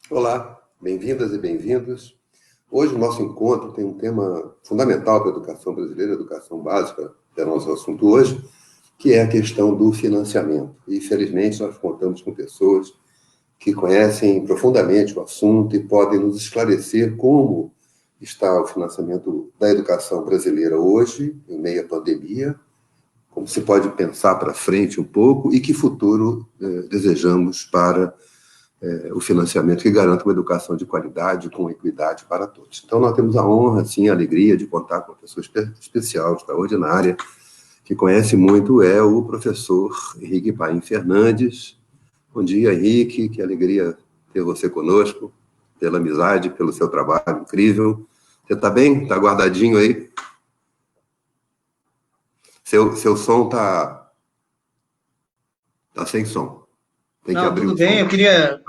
Olá, bem-vindas e bem-vindos. Hoje o nosso encontro tem um tema fundamental para a educação brasileira, a educação básica, que é o nosso assunto hoje, que é a questão do financiamento. E, felizmente, nós contamos com pessoas que conhecem profundamente o assunto e podem nos esclarecer como está o financiamento da educação brasileira hoje, em meio à pandemia, como se pode pensar para frente um pouco e que futuro desejamos para o financiamento que garanta uma educação de qualidade, com equidade para todos. Então, nós temos a honra, sim, a alegria de contar com uma pessoa especial, extraordinária, que conhece muito, é o professor Henrique Paim Fernandes. Bom dia, Henrique, que alegria ter você conosco, pela amizade, pelo seu trabalho incrível. Você está bem? Está guardadinho aí? Seu som está sem som. Tem que Não, abrir tudo o bem. som. Eu queria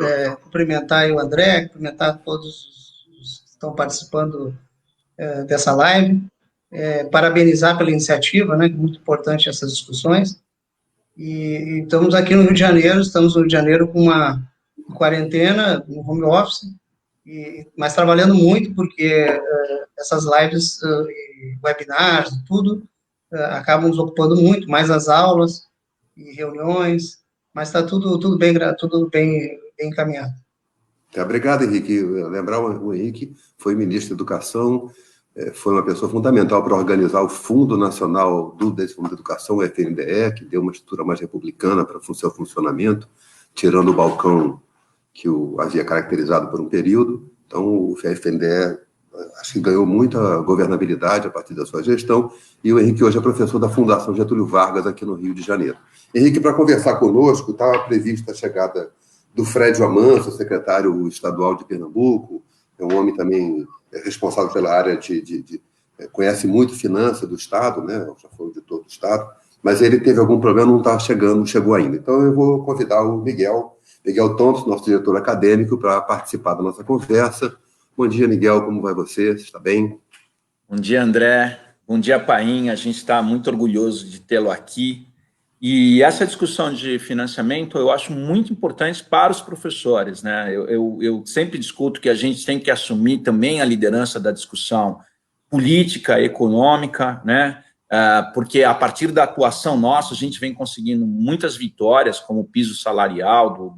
cumprimentar aí o André, cumprimentar todos os que estão participando dessa live, parabenizar pela iniciativa, né? Muito importante essas discussões. E estamos aqui no Rio de Janeiro, com uma quarentena, no home office, mas trabalhando muito porque essas lives, webinars, tudo, acabam nos ocupando muito, mais as aulas e reuniões, mas está tudo bem, bem encaminhado. Obrigado, Henrique. Lembrar, o Henrique foi ministro da Educação, foi uma pessoa fundamental para organizar o Fundo Nacional do Desenvolvimento da Educação, o FNDE, que deu uma estrutura mais republicana para o seu funcionamento, tirando o balcão que o havia caracterizado por um período. Então, o FNDE acho que ganhou muita governabilidade a partir da sua gestão, e o Henrique hoje é professor da Fundação Getúlio Vargas aqui no Rio de Janeiro. Henrique, para conversar conosco, estava prevista a chegada do Fred Amanso, secretário estadual de Pernambuco, é um homem também responsável pela área conhece muito finanças do Estado, né? Já foi auditor do Estado, mas ele teve algum problema, não está chegando, não chegou ainda. Então eu vou convidar o Miguel Thompson, nosso diretor acadêmico, para participar da nossa conversa. Bom dia, Miguel, como vai você? Você está bem? Bom dia, André. Bom dia, Paim. A gente está muito orgulhoso de tê-lo aqui. E essa discussão de financiamento eu acho muito importante para os professores, né? Eu sempre discuto que a gente tem que assumir também a liderança da discussão política, econômica, né? Porque a partir da atuação nossa, a gente vem conseguindo muitas vitórias, como o piso salarial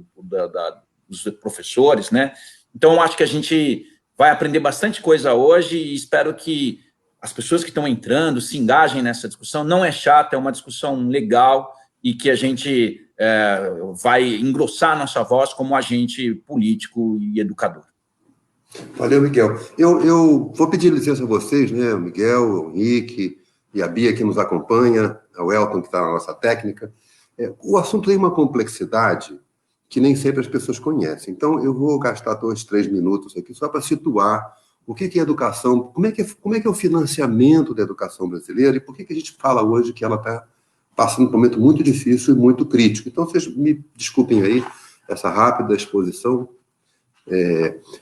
dos professores, né? Então, eu acho que a gente vai aprender bastante coisa hoje e espero que as pessoas que estão entrando se engajem nessa discussão. Não é chata, é uma discussão legal e que a gente vai engrossar a nossa voz como agente político e educador. Valeu, Miguel. Eu vou pedir licença a vocês, né? O Miguel, o Henrique e a Bia que nos acompanha, o Elton que está na nossa técnica. O assunto tem uma complexidade que nem sempre as pessoas conhecem. Então, eu vou gastar 2, 3 minutos aqui só para situar o que é educação, como é que é o financiamento da educação brasileira e por que a gente fala hoje que ela está passando por um momento muito difícil e muito crítico. Então, vocês me desculpem aí essa rápida exposição.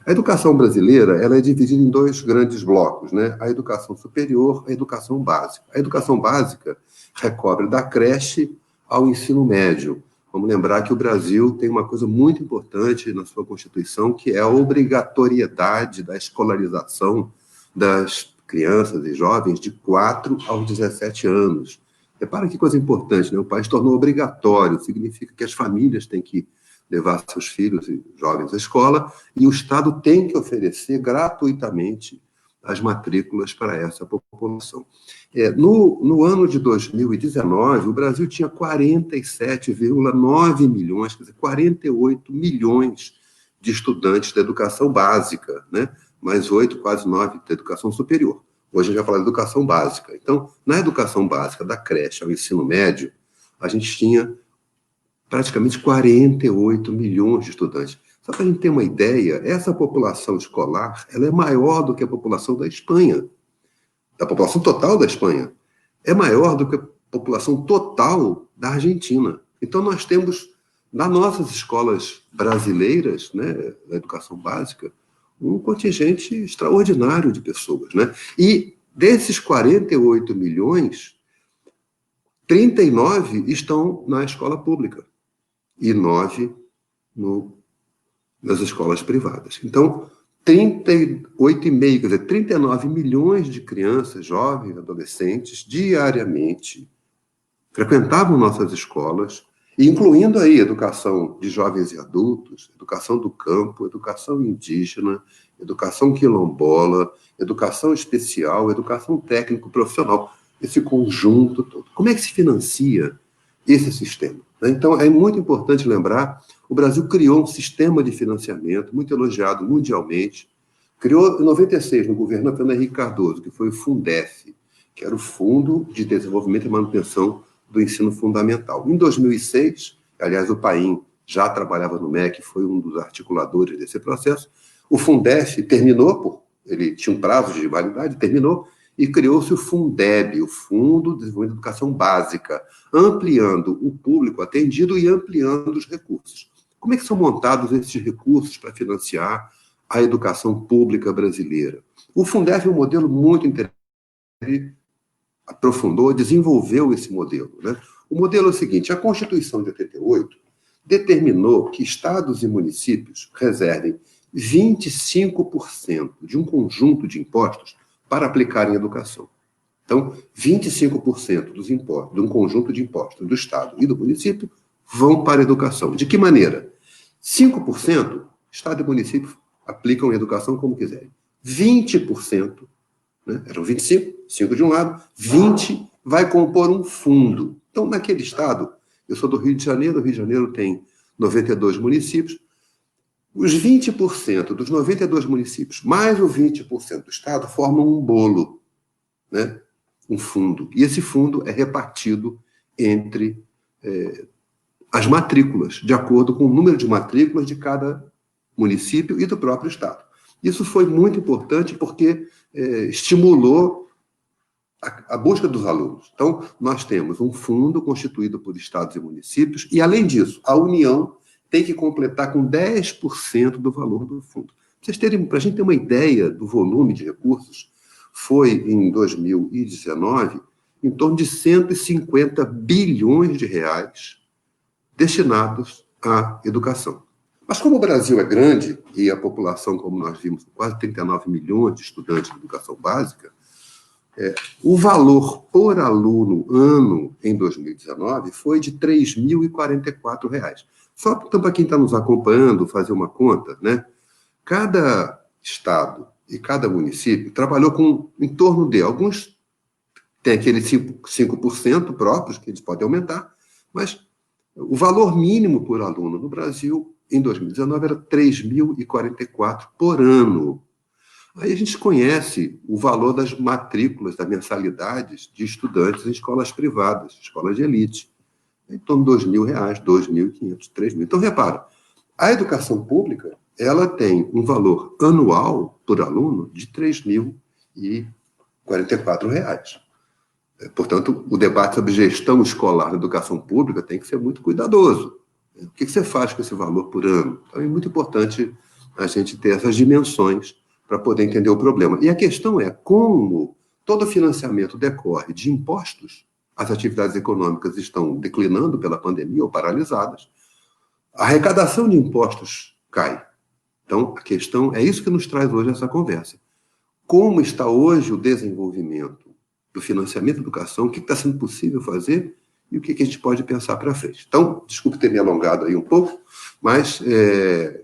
A educação brasileira ela é dividida em 2 grandes blocos, né? A educação superior e a educação básica. A educação básica recobre da creche ao ensino médio. Vamos lembrar que o Brasil tem uma coisa muito importante na sua Constituição, que é a obrigatoriedade da escolarização das crianças e jovens de 4 aos 17 anos. Repara que coisa importante, né? O país tornou obrigatório, significa que as famílias têm que levar seus filhos e jovens à escola, e o Estado tem que oferecer gratuitamente as matrículas para essa população. No ano de 2019, o Brasil tinha 47,9 milhões, quer dizer, 48 milhões de estudantes da educação básica, né? Mais 8, quase 9 da educação superior. Hoje a gente vai falar de educação básica. Então, na educação básica, da creche ao ensino médio, a gente tinha praticamente 48 milhões de estudantes. Só para a gente ter uma ideia, essa população escolar ela é maior do que a população da Espanha, da população total da Espanha. É maior do que a população total da Argentina. Então, nós temos, nas nossas escolas brasileiras, né, da educação básica, um contingente extraordinário de pessoas, né? E desses 48 milhões, 39 estão na escola pública e 9 nas escolas privadas. Então, 38,5, quer dizer, 39 milhões de crianças, jovens, adolescentes, diariamente frequentavam nossas escolas, incluindo aí educação de jovens e adultos, educação do campo, educação indígena, educação quilombola, educação especial, educação técnico-profissional, esse conjunto todo. Como é que se financia esse sistema? Então, é muito importante lembrar, o Brasil criou um sistema de financiamento muito elogiado mundialmente, criou em 96, no governo Fernando Henrique Cardoso, que foi o Fundef, que era o Fundo de Desenvolvimento e Manutenção do Ensino Fundamental. Em 2006, aliás, o Paim já trabalhava no MEC, foi um dos articuladores desse processo, o Fundef terminou, ele tinha um prazo de validade, terminou, e criou-se o Fundeb, o Fundo de Desenvolvimento de Educação Básica, ampliando o público atendido e ampliando os recursos. Como é que são montados esses recursos para financiar a educação pública brasileira? O Fundeb é um modelo muito interessante, ele aprofundou, desenvolveu esse modelo, né? O modelo é o seguinte, a Constituição de 88 determinou que estados e municípios reservem 25% de um conjunto de impostos para aplicar em educação. Então, 25% dos impostos, de um conjunto de impostos do Estado e do município, vão para a educação. De que maneira? 5%, Estado e município aplicam em educação como quiserem. 20%, né, eram 25, 5 de um lado, 20 vai compor um fundo. Então, naquele Estado, eu sou do Rio de Janeiro, o Rio de Janeiro tem 92 municípios, os 20% dos 92 municípios, mais o 20% do Estado, formam um bolo, né? Um fundo. E esse fundo é repartido entre as matrículas, de acordo com o número de matrículas de cada município e do próprio Estado. Isso foi muito importante porque estimulou a busca dos alunos. Então, nós temos um fundo constituído por estados e municípios e, além disso, a União tem que completar com 10% do valor do fundo. Para a gente ter uma ideia do volume de recursos, foi, em 2019, em torno de 150 bilhões de reais destinados à educação. Mas como o Brasil é grande, e a população, como nós vimos, quase 39 milhões de estudantes de educação básica, o valor por aluno ano em 2019 foi de R$ 3.044. Só para quem está nos acompanhando fazer uma conta, né? Cada estado e cada município trabalhou com em torno de, alguns têm aqueles 5% próprios, que eles podem aumentar, mas o valor mínimo por aluno no Brasil, em 2019, era R$ 3.044 por ano. Aí a gente conhece o valor das matrículas, das mensalidades de estudantes em escolas privadas, escolas de elite. Em torno de R$ 2.000, 2.500, 3.000. Então, repara, a educação pública, ela tem um valor anual por aluno de R$ 3.044. Portanto, o debate sobre gestão escolar na educação pública tem que ser muito cuidadoso. O que você faz com esse valor por ano? Então, é muito importante a gente ter essas dimensões para poder entender o problema. E a questão é como todo financiamento decorre de impostos, as atividades econômicas estão declinando pela pandemia ou paralisadas, a arrecadação de impostos cai. Então, a questão é isso que nos traz hoje essa conversa. Como está hoje o desenvolvimento do financiamento da educação, o que está sendo possível fazer e o que a gente pode pensar para frente. Então, desculpe ter me alongado aí um pouco, mas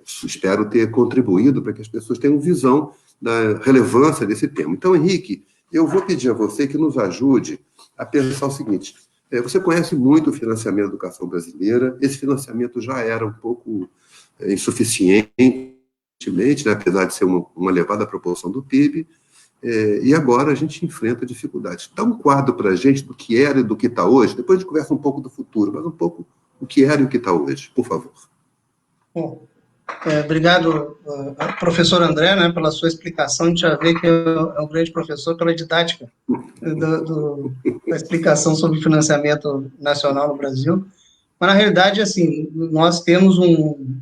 espero ter contribuído para que as pessoas tenham visão da relevância desse tema. Então, Henrique, eu vou pedir a você que nos ajude a pensar o seguinte, você conhece muito o financiamento da educação brasileira, esse financiamento já era um pouco insuficiente, né, apesar de ser uma elevada proporção do PIB, e agora a gente enfrenta dificuldades. Dá um quadro para a gente do que era e do que está hoje, depois a gente conversa um pouco do futuro, mas um pouco o que era e o que está hoje, por favor. Bom, obrigado, professor André, né, pela sua explicação. A gente já vê que é um grande professor pela didática da explicação sobre financiamento nacional no Brasil. Mas, na realidade, assim, nós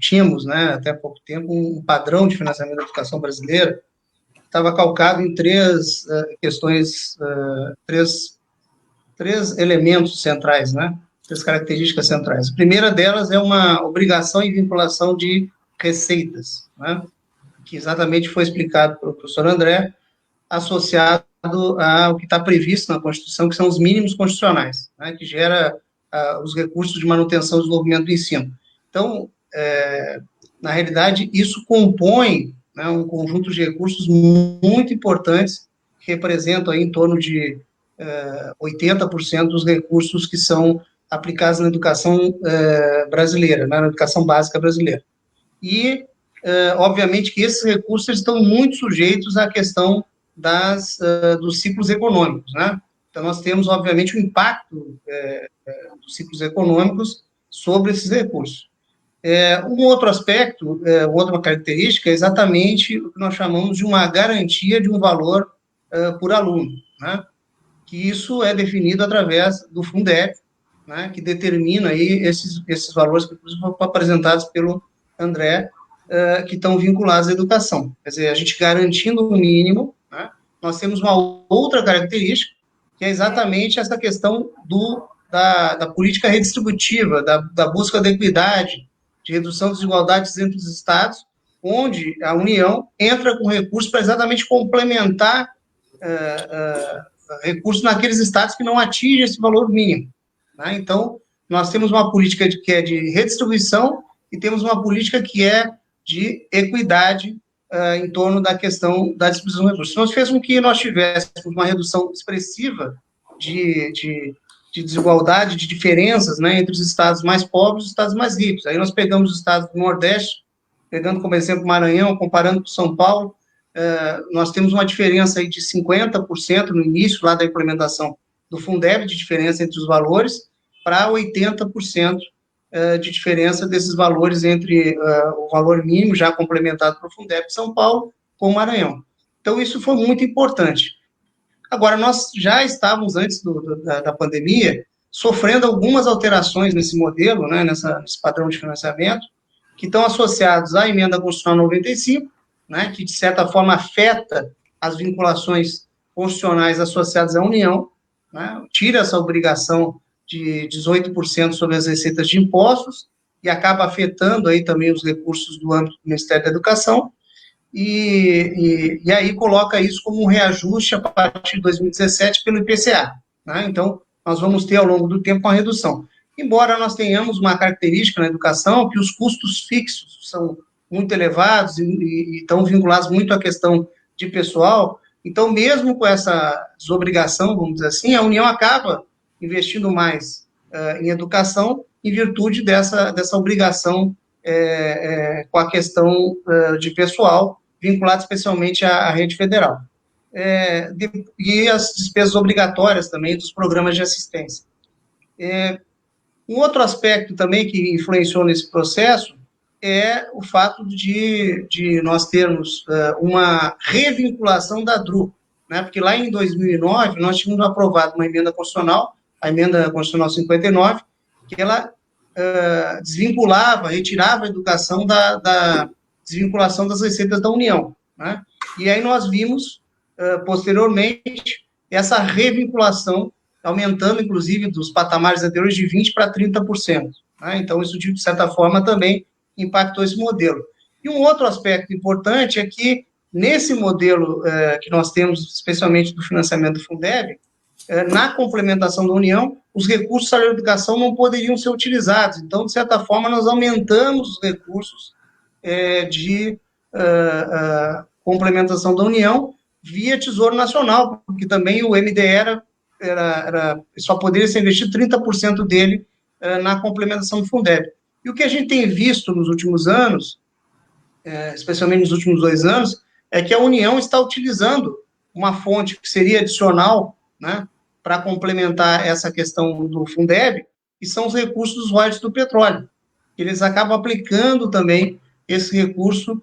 tínhamos, né, até há pouco tempo, um padrão de financiamento da educação brasileira que estava calcado em três questões, três elementos centrais, né, três características centrais. A primeira delas é uma obrigação e vinculação de receitas, né, que exatamente foi explicado pelo professor André, associado ao que está previsto na Constituição, que são os mínimos constitucionais, né, que gera os recursos de manutenção e desenvolvimento do ensino. Então, na realidade, isso compõe, né, um conjunto de recursos muito importantes, que representam aí em torno de 80% dos recursos que são aplicados na educação brasileira, né, na educação básica brasileira. E, obviamente, que esses recursos estão muito sujeitos à questão dos ciclos econômicos, né? Então, nós temos, obviamente, o impacto dos ciclos econômicos sobre esses recursos. Um outro aspecto, outra característica, é exatamente o que nós chamamos de uma garantia de um valor por aluno, né? Que isso é definido através do Fundeb, né? Que determina aí esses valores que foram apresentados pelo André, que estão vinculados à educação. Quer dizer, a gente garantindo o mínimo, né? Nós temos uma outra característica, que é exatamente essa questão da política redistributiva, da busca da equidade, de redução das desigualdades entre os estados, onde a União entra com recursos para exatamente complementar recursos naqueles estados que não atingem esse valor mínimo, né? Então, nós temos uma política que é de redistribuição e temos uma política que é de equidade em torno da questão da distribuição de recursos. Isso fez com que nós tivéssemos uma redução expressiva de desigualdade, de diferenças, né, entre os estados mais pobres e os estados mais ricos. Aí nós pegamos os estados do Nordeste, pegando como exemplo Maranhão, comparando com São Paulo, nós temos uma diferença aí de 50% no início lá da implementação do Fundeb, de diferença entre os valores, para 80% de diferença desses valores entre o valor mínimo já complementado para o Fundeb de São Paulo com o Maranhão. Então, isso foi muito importante. Agora, nós já estávamos, antes da pandemia, sofrendo algumas alterações nesse modelo, né, nesse padrão de financiamento, que estão associados à Emenda Constitucional 95, né, que, de certa forma, afeta as vinculações constitucionais associadas à União, né, tira essa obrigação de 18% sobre as receitas de impostos e acaba afetando aí também os recursos do âmbito do Ministério da Educação, e aí coloca isso como um reajuste a partir de 2017 pelo IPCA, né? Então, nós vamos ter ao longo do tempo uma redução. Embora nós tenhamos uma característica na educação que os custos fixos são muito elevados e estão vinculados muito à questão de pessoal, então, mesmo com essa desobrigação, vamos dizer assim, a União acaba investindo mais em educação em virtude dessa obrigação com a questão de pessoal, vinculado especialmente à rede federal. E as despesas obrigatórias também dos programas de assistência. Um outro aspecto também que influenciou nesse processo é o fato de nós termos uma revinculação da DRU, né? Porque lá em 2009 nós tínhamos aprovado uma emenda constitucional, a Emenda Constitucional 59, que ela desvinculava, retirava a educação da desvinculação das receitas da União, né? E aí nós vimos, posteriormente, essa revinculação, aumentando, inclusive, dos patamares anteriores de 20% para 30%. Né? Então, isso, de certa forma, também impactou esse modelo. E um outro aspecto importante é que, nesse modelo que nós temos, especialmente do financiamento do Fundeb, na complementação da União, os recursos da educação não poderiam ser utilizados. Então, de certa forma, nós aumentamos os recursos de complementação da União via Tesouro Nacional, porque também o MDE só poderia ser investido 30% dele na complementação do Fundeb. E o que a gente tem visto nos últimos anos, especialmente nos últimos 2 anos, é que a União está utilizando uma fonte que seria adicional, né, para complementar essa questão do Fundeb, que são os recursos dos royalties do petróleo. Eles acabam aplicando também esse recurso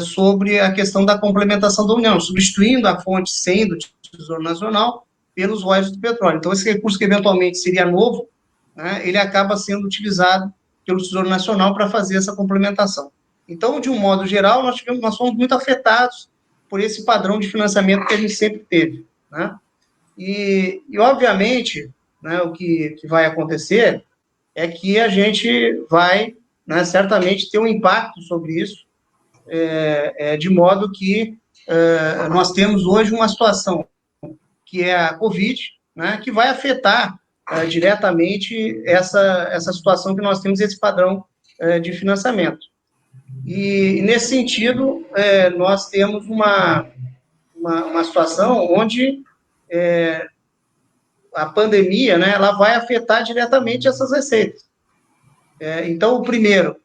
sobre a questão da complementação da União, substituindo a fonte 100 do Tesouro Nacional pelos royalties do petróleo. Então, esse recurso que eventualmente seria novo né, ele acaba sendo utilizado pelo Tesouro Nacional para fazer essa complementação. Então, de um modo geral, nós fomos muito afetados por esse padrão de financiamento que a gente sempre teve, né? E obviamente, né, o que vai acontecer é que a gente vai, né, certamente ter um impacto sobre isso, de modo que nós temos hoje uma situação que é a Covid, né, que vai afetar diretamente essa situação que nós temos, esse padrão de financiamento. E nesse sentido, nós temos uma situação onde a pandemia, né, ela vai afetar diretamente essas receitas. Então, o primeiro,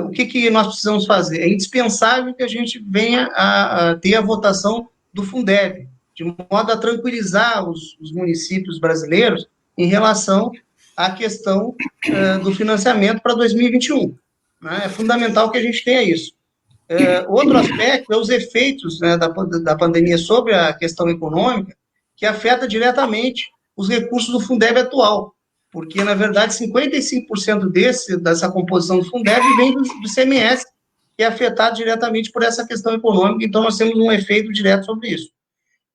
o que nós precisamos fazer? É indispensável que a gente venha a ter a votação do Fundeb, de modo a tranquilizar os municípios brasileiros em relação à questão do financiamento para 2021. Né? É fundamental que a gente tenha isso. Outro aspecto é os efeitos, né, da pandemia sobre a questão econômica, que afeta diretamente os recursos do Fundeb atual, porque, na verdade, 55% dessa composição do Fundeb vem do CMS, que é afetado diretamente por essa questão econômica, então nós temos um efeito direto sobre isso.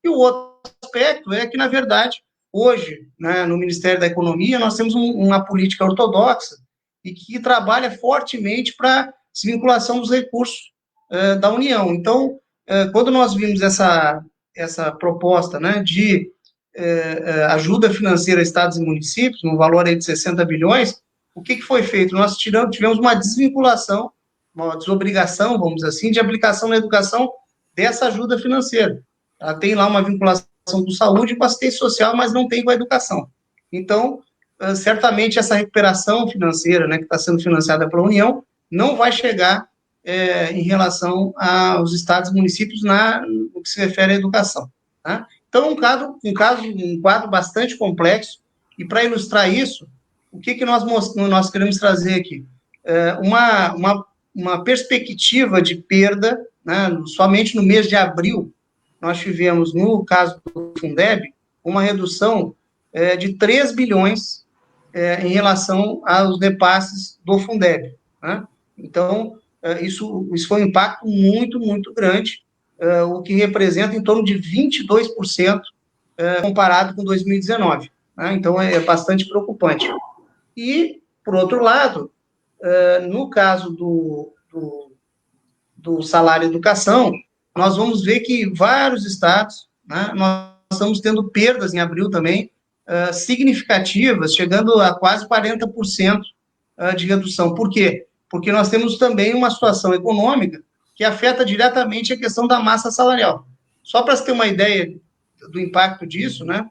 E o outro aspecto é que, na verdade, hoje, né, no Ministério da Economia, nós temos uma política ortodoxa e que trabalha fortemente para a desvinculação dos recursos da União. Então, quando nós vimos essa proposta, né, de ajuda financeira a estados e municípios, no valor aí de 60 bilhões, o que foi feito? Nós tivemos uma desvinculação, uma desobrigação, vamos dizer assim, de aplicação na educação dessa ajuda financeira. Ela tem lá uma vinculação com saúde e com assistência social, mas não tem com a educação. Então, certamente essa recuperação financeira, né, que está sendo financiada pela União, não vai chegar em relação aos estados e municípios no que se refere à educação. Tá? Então, um quadro bastante complexo, e para ilustrar isso, o que nós queremos trazer aqui? Uma perspectiva de perda, né, somente no mês de abril, nós tivemos, no caso do Fundeb, uma redução de 3 bilhões em relação aos repasses do Fundeb. Né? Então, isso foi um impacto muito, muito grande, o que representa em torno de 22% comparado com 2019. Né? Então, é bastante preocupante. E, por outro lado, no caso do salário educação, nós vamos ver que vários estados, né, nós estamos tendo perdas em abril também, significativas, chegando a quase 40% de redução. Por quê? Porque nós temos também uma situação econômica que afeta diretamente a questão da massa salarial. Só para você ter uma ideia do impacto disso, né,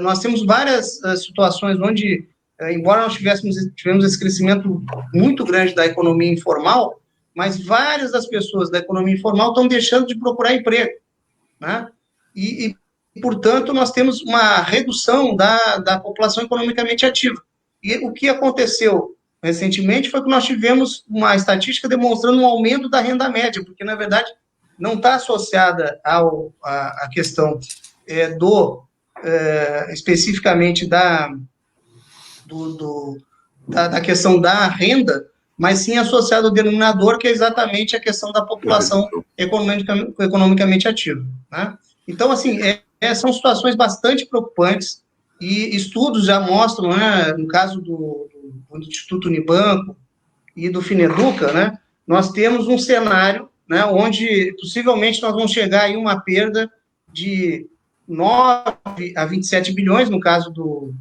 nós temos várias situações onde, embora nós tivemos esse crescimento muito grande da economia informal, mas várias das pessoas da economia informal estão deixando de procurar emprego. Né? E, portanto, nós temos uma redução da população economicamente ativa. E o que aconteceu recentemente foi que nós tivemos uma estatística demonstrando um aumento da renda média, porque, na verdade, não está associada à questão especificamente da questão da renda, mas sim associado ao denominador, que é exatamente a questão da população economicamente ativa. Né? Então, assim, são situações bastante preocupantes, e estudos já mostram, né, no caso do Instituto Unibanco e do Fineduca, né, nós temos um cenário, né, onde possivelmente nós vamos chegar em uma perda de 9 a 27 bilhões, no caso do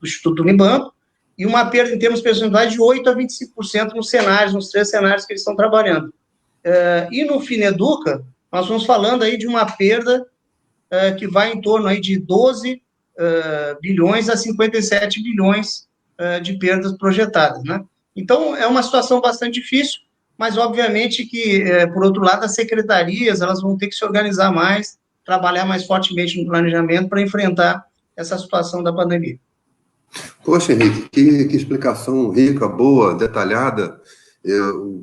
Instituto Unibanco, e uma perda em termos percentuais de 8% a 25% nos 3 cenários que eles estão trabalhando. E no Fineduca, nós estamos falando aí de uma perda que vai em torno aí de 12 bilhões a 57 bilhões de perdas projetadas. Né? Então, é uma situação bastante difícil, mas, obviamente, que, por outro lado, as secretarias elas vão ter que se organizar mais, trabalhar mais fortemente no planejamento para enfrentar essa situação da pandemia. Poxa, Henrique, que explicação rica, boa, detalhada,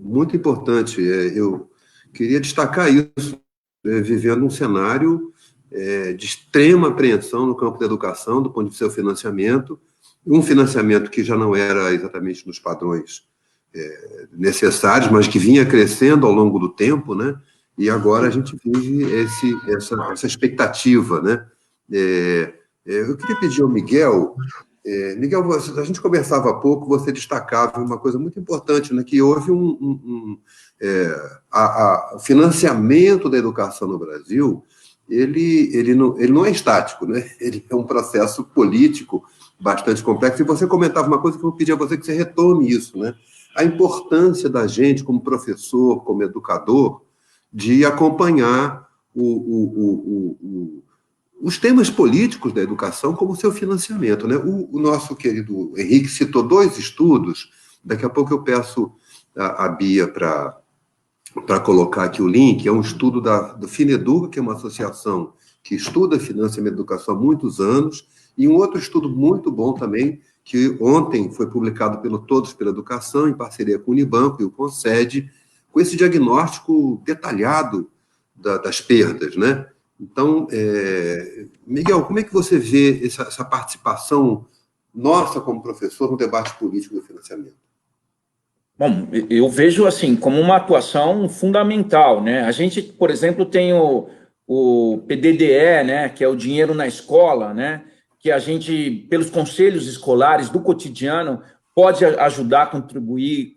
muito importante. Eu queria destacar isso, vivendo um cenário de extrema apreensão no campo da educação, do ponto de vista do seu financiamento, um financiamento que já não era exatamente nos padrões necessários, mas que vinha crescendo ao longo do tempo, né? E agora a gente vive essa expectativa, né? Eu queria pedir ao Miguel, Miguel, a gente conversava há pouco, você destacava uma coisa muito importante, né? Que houve o financiamento da educação no Brasil, ele não é estático, né? Ele é um processo político bastante complexo, e você comentava uma coisa que eu vou pedir a você que você retome isso, né? A importância da gente, como professor, como educador, de acompanhar os temas políticos da educação como seu financiamento, né? O nosso querido Henrique citou 2 estudos, daqui a pouco eu peço a Bia para colocar aqui o link, é um estudo do Fineduca, que é uma associação que estuda financiamento da educação há muitos anos, e um outro estudo muito bom também, que ontem foi publicado pelo Todos pela Educação, em parceria com o Unibanco e o Concede, com esse diagnóstico detalhado das perdas, né? Então, Miguel, como é que você vê essa participação nossa como professor no debate político do financiamento? Bom, eu vejo assim como uma atuação fundamental, né? A gente, por exemplo, tem o PDDE, né, que é o dinheiro na escola, né, que a gente, pelos conselhos escolares do cotidiano, pode ajudar a contribuir.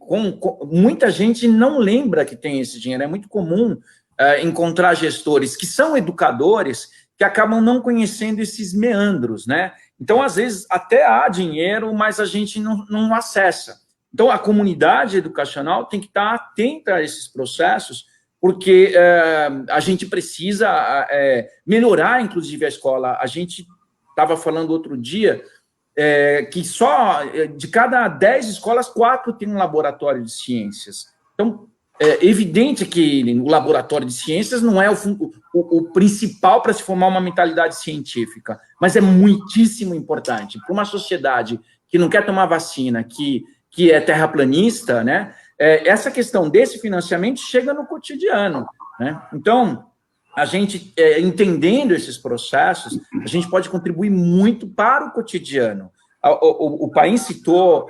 Muita gente não lembra que tem esse dinheiro, é muito comum encontrar gestores que são educadores que acabam não conhecendo esses meandros, né? Então, às vezes, até há dinheiro, mas a gente não acessa. Então, a comunidade educacional tem que estar atenta a esses processos, porque a gente precisa melhorar, inclusive, a escola. A gente estava falando outro dia que só de cada 10 escolas, 4 tem um laboratório de ciências. Então, é evidente que o laboratório de ciências não é o principal para se formar uma mentalidade científica, mas é muitíssimo importante para uma sociedade que não quer tomar vacina, que é terraplanista, né? Essa questão desse financiamento chega no cotidiano, né? Então, a gente, entendendo esses processos, a gente pode contribuir muito para o cotidiano. O Paim citou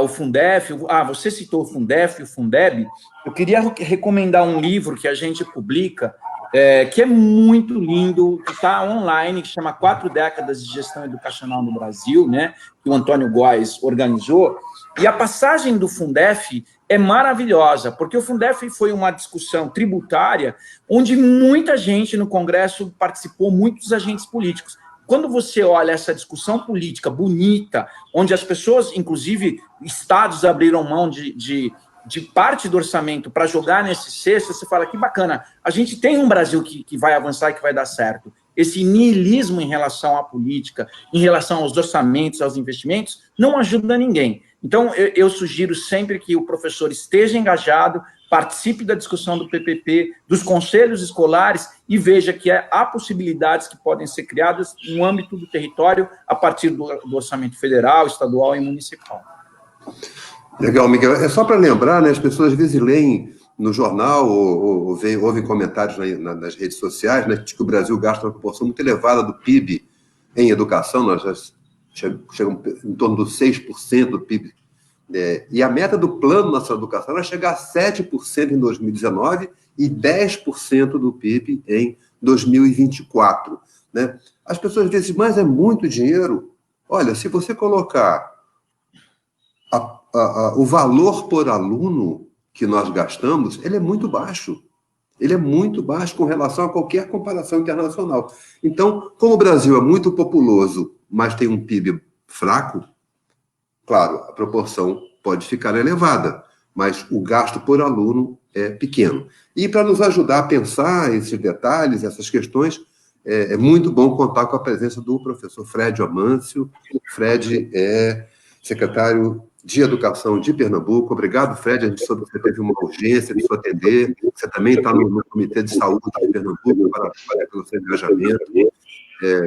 o Fundef, você citou o Fundef e o Fundeb. Eu queria recomendar um livro que a gente publica, que é muito lindo, que está online, que chama 4 décadas de gestão educacional no Brasil, né, que o Antônio Góes organizou. E a passagem do Fundef é maravilhosa, porque o Fundef foi uma discussão tributária onde muita gente no Congresso participou, muitos agentes políticos. Quando você olha essa discussão política bonita, onde as pessoas, inclusive estados, abriram mão de parte do orçamento para jogar nesse cesto, você fala, que bacana, a gente tem um Brasil que vai avançar e que vai dar certo. Esse niilismo em relação à política, em relação aos orçamentos, aos investimentos, não ajuda ninguém. Então, eu sugiro sempre que o professor esteja engajado, participe da discussão do PPP, dos conselhos escolares e veja que há possibilidades que podem ser criadas no âmbito do território a partir do orçamento federal, estadual e municipal. Legal, Miguel. É só para lembrar, né, as pessoas às vezes leem no jornal ou ouvem comentários nas redes sociais, né, de que o Brasil gasta uma proporção muito elevada do PIB em educação, nós já chegamos em torno dos 6% do PIB. E a meta do Plano Nacional de Educação era chegar a 7% em 2019 e 10% do PIB em 2024. Né? As pessoas dizem, mas é muito dinheiro. Olha, se você colocar o valor por aluno que nós gastamos, ele é muito baixo. Ele é muito baixo com relação a qualquer comparação internacional. Então, como o Brasil é muito populoso, mas tem um PIB fraco, claro, a proporção pode ficar elevada, mas o gasto por aluno é pequeno. E para nos ajudar a pensar esses detalhes, essas questões, é muito bom contar com a presença do professor Fred Amâncio. Fred é secretário de Educação de Pernambuco. Obrigado, Fred. A gente soube que você teve uma urgência de sua atender. Você também está no Comitê de Saúde de Pernambuco, para pelo seu engajamento,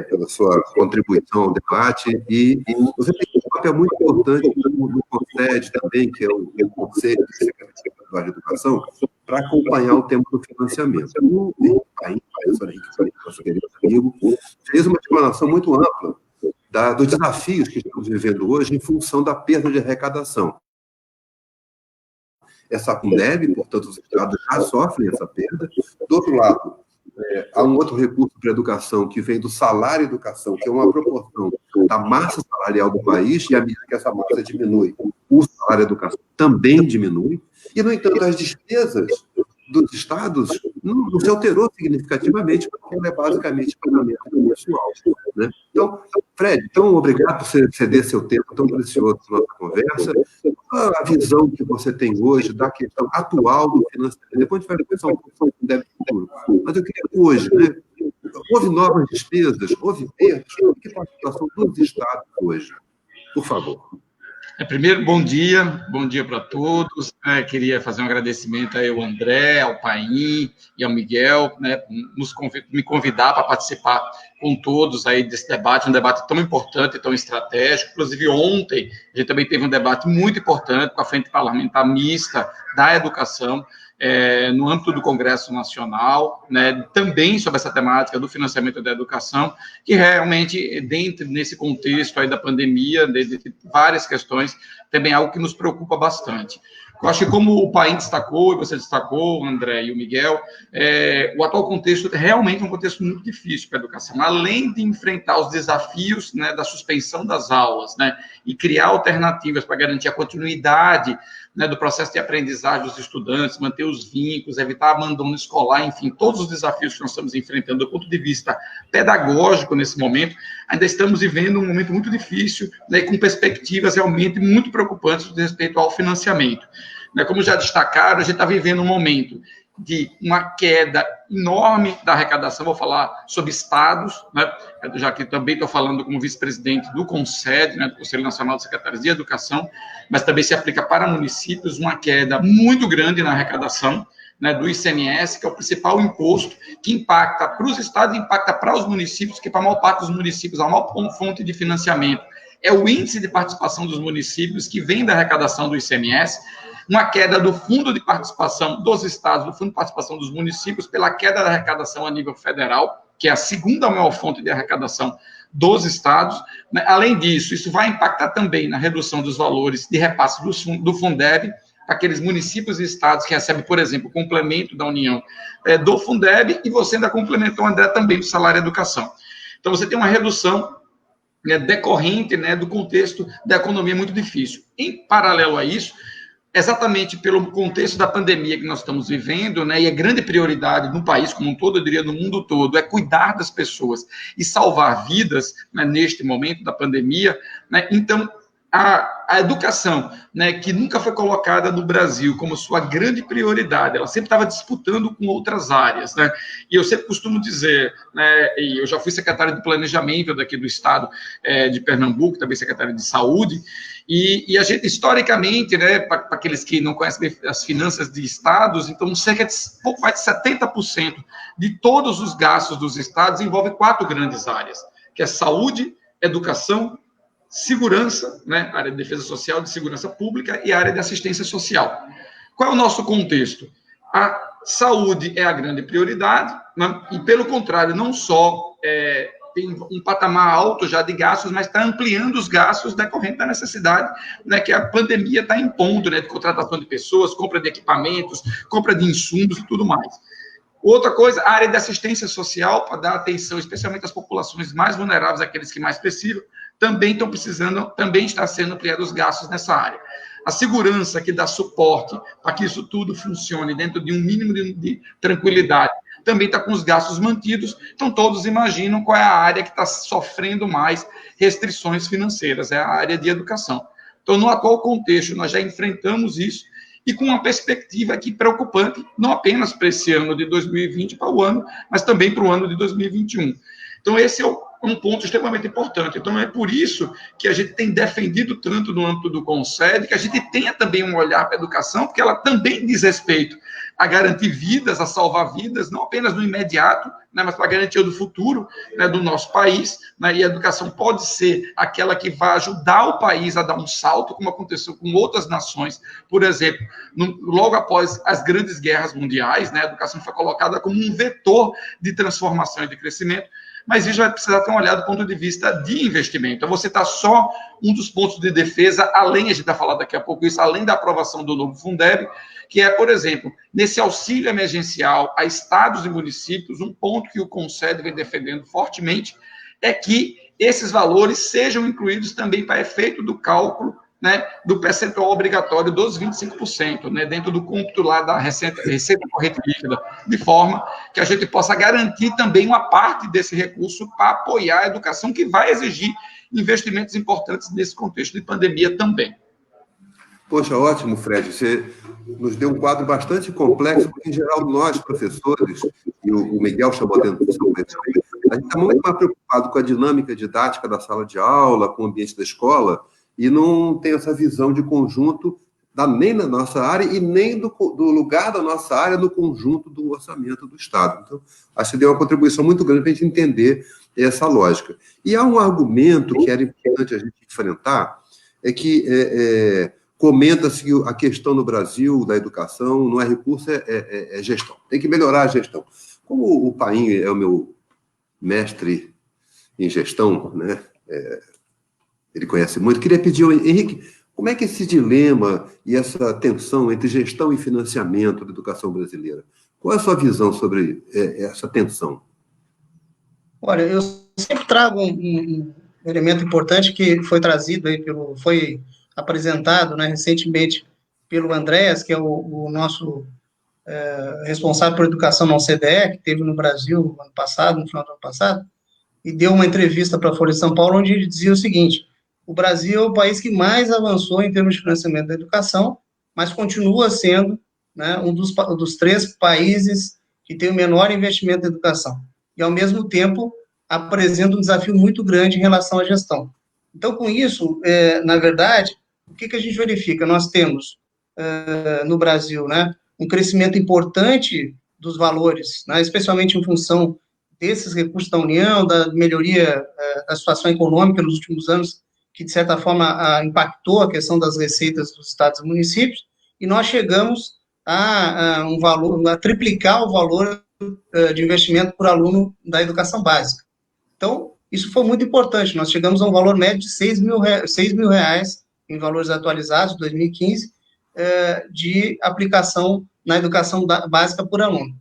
pela sua contribuição ao debate. E você tem um papel muito importante no CONSED também, que é o Conselho de Secretário de Educação, para acompanhar o tema do financiamento. O professor Henrique, nosso querido amigo, fez uma explanação muito ampla dos desafios que estamos vivendo hoje em função da perda de arrecadação. Essa Fundeb, portanto, os estados já sofrem essa perda. Do outro lado, há um outro recurso para a educação que vem do salário educação, que é uma proporção da massa salarial do país, e à medida que essa massa diminui, o salário educação também diminui. E, no entanto, as despesas dos estados não se alterou significativamente, porque ela é basicamente pagamento pessoal, né? Então, Fred, obrigado por você ceder seu tempo tão precioso na nossa conversa. Qual a visão que você tem hoje da questão atual do financiamento? Depois a gente vai pensar um pouco sobre o débito futuro. Mas eu queria hoje, né? Houve novas despesas, houve perdas. O que é a situação dos estados hoje? Por favor. Primeiro, bom dia para todos. Queria fazer um agradecimento aí ao André, ao Paim e ao Miguel, né, por me convidar para participar com todos aí desse debate, um debate tão importante, tão estratégico. Inclusive, ontem, a gente também teve um debate muito importante com a Frente Parlamentar Mista da Educação, no âmbito do Congresso Nacional, né, também sobre essa temática do financiamento da educação, que realmente, dentro nesse contexto aí da pandemia, de várias questões, também é algo que nos preocupa bastante. Eu acho que, como o Paim destacou, e você destacou, o André e o Miguel, o atual contexto é realmente um contexto muito difícil para a educação. Além de enfrentar os desafios, né, da suspensão das aulas, né, e criar alternativas para garantir a continuidade, né, do processo de aprendizagem dos estudantes, manter os vínculos, evitar abandono escolar, enfim, todos os desafios que nós estamos enfrentando do ponto de vista pedagógico nesse momento, ainda estamos vivendo um momento muito difícil, né, com perspectivas realmente muito preocupantes com respeito ao financiamento. Como já destacaram, a gente está vivendo um momento de uma queda enorme da arrecadação. Vou falar sobre estados, né, já que também estou falando como vice-presidente do CONSED, né, do Conselho Nacional de Secretários de Educação, mas também se aplica para municípios, uma queda muito grande na arrecadação, né, do ICMS, que é o principal imposto que impacta para os estados e impacta para os municípios, que para a maior parte dos municípios a maior fonte de financiamento é o índice de participação dos municípios, que vem da arrecadação do ICMS, uma queda do fundo de participação dos estados, do fundo de participação dos municípios, pela queda da arrecadação a nível federal, que é a segunda maior fonte de arrecadação dos estados. Além disso, isso vai impactar também na redução dos valores de repasse do Fundeb, aqueles municípios e estados que recebem, por exemplo, o complemento da União do Fundeb, e você ainda complementou, André, também do salário e educação. Então, você tem uma redução decorrente, né, do contexto da economia muito difícil. Em paralelo a isso, exatamente pelo contexto da pandemia que nós estamos vivendo, né, e a grande prioridade no país como um todo, eu diria no mundo todo, é cuidar das pessoas e salvar vidas, né, neste momento da pandemia, né. Então, a educação, né, que nunca foi colocada no Brasil como sua grande prioridade, ela sempre estava disputando com outras áreas, né, e eu sempre costumo dizer, né, e eu já fui secretário de Planejamento daqui do estado de Pernambuco, também secretário de Saúde, e a gente, historicamente, né, para aqueles que não conhecem as finanças de estados, então, cerca de pouco mais de 70% de todos os gastos dos estados envolve 4 grandes áreas, que é saúde, educação, segurança, né, área de defesa social, de segurança pública e área de assistência social. Qual é o nosso contexto? A saúde é a grande prioridade, né, e, pelo contrário, não só tem um patamar alto já de gastos, mas está ampliando os gastos decorrente da necessidade, né, que a pandemia está impondo, né, de contratação de pessoas, compra de equipamentos, compra de insumos e tudo mais. Outra coisa, a área de assistência social, para dar atenção, especialmente às populações mais vulneráveis, aqueles que mais precisam, também estão precisando, também está sendo ampliados os gastos nessa área. A segurança, que dá suporte para que isso tudo funcione dentro de um mínimo de tranquilidade, também está com os gastos mantidos. Então, todos imaginam qual é a área que está sofrendo mais restrições financeiras, é a área de educação. Então, no atual contexto, nós já enfrentamos isso, e com uma perspectiva aqui preocupante, não apenas para esse ano de 2020, para o ano, mas também para o ano de 2021. Então, esse é um ponto extremamente importante. Então, é por isso que a gente tem defendido tanto no âmbito do CONSED, que a gente tenha também um olhar para a educação, porque ela também diz respeito a garantir vidas, a salvar vidas, não apenas no imediato, né, mas para a garantia do futuro, né, do nosso país, né, e a educação pode ser aquela que vai ajudar o país a dar um salto, como aconteceu com outras nações, por exemplo, logo após as grandes guerras mundiais, né, a educação foi colocada como um vetor de transformação e de crescimento. mas isso vai precisar ter um olhar do ponto de vista de investimento. Então, você está só um dos pontos de defesa, além, a gente vai falar daqui a pouco isso, além da aprovação do novo Fundeb, que é, por exemplo, nesse auxílio emergencial a estados e municípios, um ponto que o Concede vem defendendo fortemente é que esses valores sejam incluídos também para efeito do cálculo, né, do percentual obrigatório dos 25%, né, dentro do cômputo lá da receita corrente líquida, de forma que a gente possa garantir também uma parte desse recurso para apoiar a educação, que vai exigir investimentos importantes nesse contexto de pandemia também. Poxa, ótimo, Fred. Você nos deu um quadro bastante complexo, porque, em geral, nós, professores, e o Miguel chamou a atenção, a gente está muito mais preocupado com a dinâmica didática da sala de aula, com o ambiente da escola, e não tem essa visão de conjunto nem na nossa área e nem do lugar da nossa área no conjunto do orçamento do Estado. Então, acho que deu uma contribuição muito grande para a gente entender essa lógica. E há um argumento que era importante a gente enfrentar, é que comenta-se que a questão no Brasil da educação não é recurso, é gestão. Tem que melhorar a gestão. Como o Paim é o meu mestre em gestão, né? Ele conhece muito, queria pedir ao Henrique, como é que esse dilema e essa tensão entre gestão e financiamento da educação brasileira? Qual é a sua visão sobre essa tensão? Olha, eu sempre trago um elemento importante que foi trazido aí foi apresentado, né, recentemente pelo Andréas, que é o nosso responsável por educação na OCDE, que teve no Brasil ano passado, no final do ano passado, e deu uma entrevista para a Folha de São Paulo, onde ele dizia o seguinte: o Brasil é o país que mais avançou em termos de financiamento da educação, mas continua sendo, né, um dos 3 países que tem o menor investimento em educação. E, ao mesmo tempo, apresenta um desafio muito grande em relação à gestão. Então, com isso, na verdade, o que a gente verifica? Nós temos, no Brasil, né, um crescimento importante dos valores, né, especialmente em função desses recursos da União, da melhoria da situação econômica nos últimos anos, que, de certa forma, impactou a questão das receitas dos estados e municípios, e nós chegamos a triplicar o valor de investimento por aluno da educação básica. Então, isso foi muito importante. Nós chegamos a um valor médio de R$6 mil em valores atualizados, 2015, de aplicação na educação básica por aluno.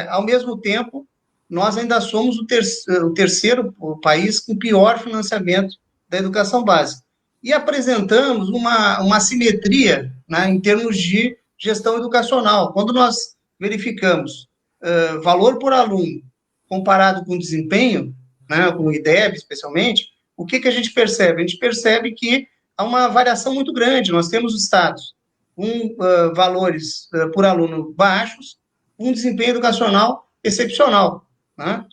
Ao mesmo tempo, nós ainda somos o terceiro país com pior financiamento da educação básica. E apresentamos uma assimetria, né, em termos de gestão educacional. Quando nós verificamos valor por aluno comparado com desempenho, né, com o IDEB especialmente, o que a gente percebe? A gente percebe que há uma variação muito grande. Nós temos estados com valores por aluno baixos, um desempenho educacional excepcional, né?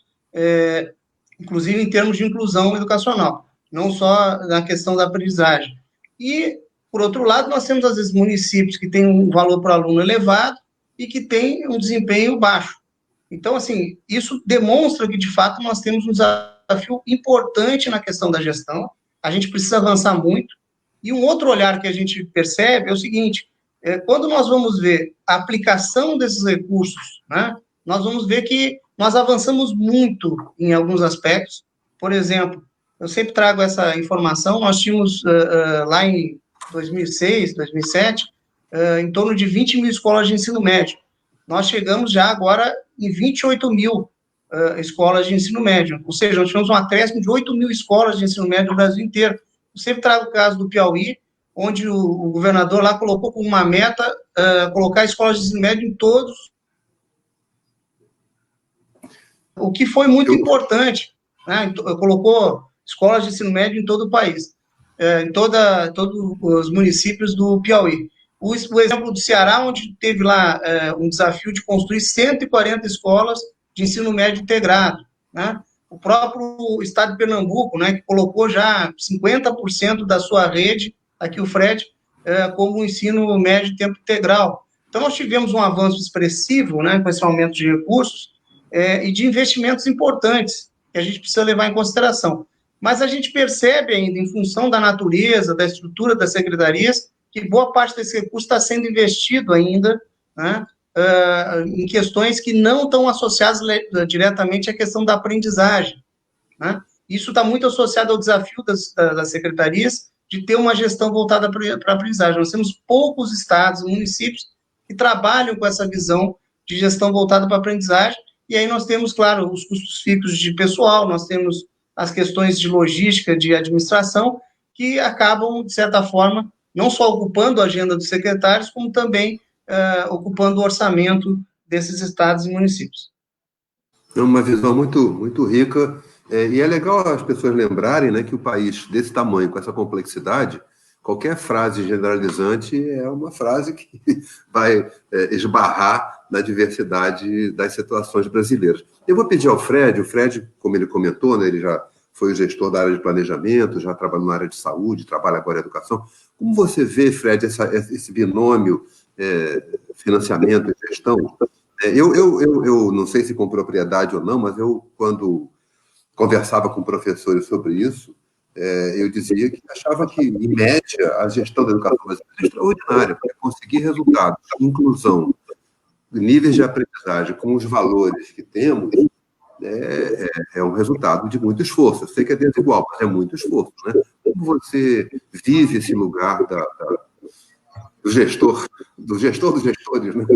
Inclusive em termos de inclusão educacional, não só na questão da aprendizagem. E, por outro lado, nós temos, às vezes, municípios que têm um valor por aluno elevado e que têm um desempenho baixo. Então, assim, isso demonstra que, de fato, nós temos um desafio importante na questão da gestão, a gente precisa avançar muito. E um outro olhar que a gente percebe é o seguinte: quando nós vamos ver a aplicação desses recursos, né, nós vamos ver que nós avançamos muito em alguns aspectos. Por exemplo, eu sempre trago essa informação, nós tínhamos lá em 2006, 2007, em torno de 20 mil escolas de ensino médio. Nós chegamos já agora em 28 mil escolas de ensino médio, ou seja, nós tivemos um acréscimo de 8 mil escolas de ensino médio no Brasil inteiro. Eu sempre trago o caso do Piauí, onde o governador lá colocou como uma meta colocar escolas de ensino médio em todos, o que foi muito importante, né? Colocou escolas de ensino médio em todo o país, em todos os municípios do Piauí. O exemplo do Ceará, onde teve lá um desafio de construir 140 escolas de ensino médio integrado, né? O próprio estado de Pernambuco, né, que colocou já 50% da sua rede, aqui o Fred, como ensino médio de tempo integral. Então, nós tivemos um avanço expressivo, né, com esse aumento de recursos e de investimentos importantes, que a gente precisa levar em consideração. Mas a gente percebe ainda, em função da natureza, da estrutura das secretarias, que boa parte desse recurso está sendo investido ainda, né, em questões que não estão associadas diretamente à questão da aprendizagem, né? Isso está muito associado ao desafio das secretarias de ter uma gestão voltada para a aprendizagem. Nós temos poucos estados e municípios que trabalham com essa visão de gestão voltada para a aprendizagem, e aí nós temos, claro, os custos fixos de pessoal, nós temos as questões de logística, de administração, que acabam, de certa forma, não só ocupando a agenda dos secretários, como também ocupando o orçamento desses estados e municípios. É uma visão muito, muito rica, e é legal as pessoas lembrarem, né, que o país desse tamanho, com essa complexidade, qualquer frase generalizante é uma frase que vai esbarrar na diversidade das situações brasileiras. Eu vou pedir ao Fred, o Fred, como ele comentou, né, ele já foi o gestor da área de planejamento, já trabalhou na área de saúde, trabalha agora em educação. Como você vê, Fred, esse binômio financiamento e gestão? Eu não sei se com propriedade ou não, mas eu, quando conversava com professores sobre isso, eu dizia que achava que, em média, a gestão da educação brasileira é extraordinária, para conseguir resultados, inclusão, níveis de aprendizagem com os valores que temos, é um resultado de muito esforço. Eu sei que é desigual, mas é muito esforço, né? Como você vive esse lugar do gestor dos gestores, né?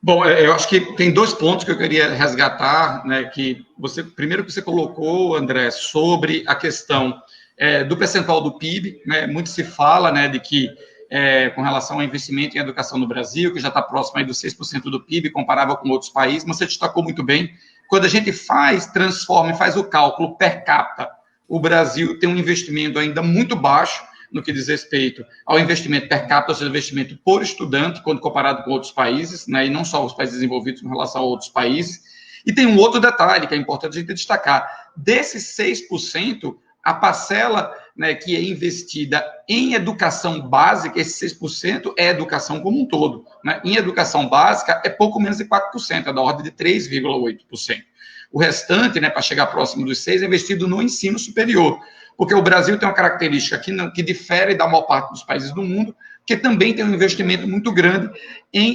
Bom, eu acho que tem 2 pontos que eu queria resgatar, né, primeiro que você colocou, André, sobre a questão do percentual do PIB, né, muito se fala, né, de que, com relação ao investimento em educação no Brasil, que já está próximo aí dos 6% do PIB, comparável com outros países, mas você destacou muito bem, quando a gente transforma e faz o cálculo per capita, o Brasil tem um investimento ainda muito baixo, no que diz respeito ao investimento per capita, ou seja, investimento por estudante, quando comparado com outros países, né, e não só os países desenvolvidos em relação a outros países. E tem um outro detalhe que é importante a gente destacar. Desses 6%, a parcela, né, que é investida em educação básica, esse 6% é educação como um todo, né? Em educação básica é pouco menos de 4%, é da ordem de 3,8%. O restante, né, para chegar próximo dos 6%, é investido no ensino superior, porque o Brasil tem uma característica que difere da maior parte dos países do mundo, que também tem um investimento muito grande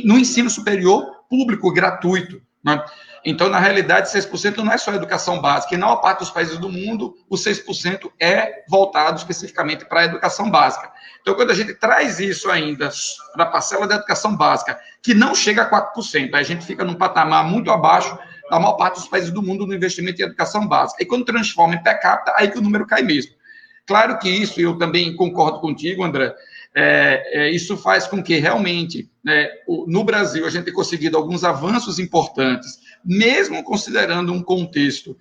no ensino superior público, gratuito, né? Então, na realidade, 6% não é só educação básica, e na maior parte dos países do mundo, o 6% é voltado especificamente para a educação básica. Então, quando a gente traz isso ainda para a parcela da educação básica, que não chega a 4%, aí a gente fica num patamar muito abaixo da maior parte dos países do mundo no investimento em educação básica. E quando transforma em per capita, aí que o número cai mesmo. Claro que isso, eu também concordo contigo, André, isso faz com que realmente, né, no Brasil, a gente tenha conseguido alguns avanços importantes, mesmo considerando um contexto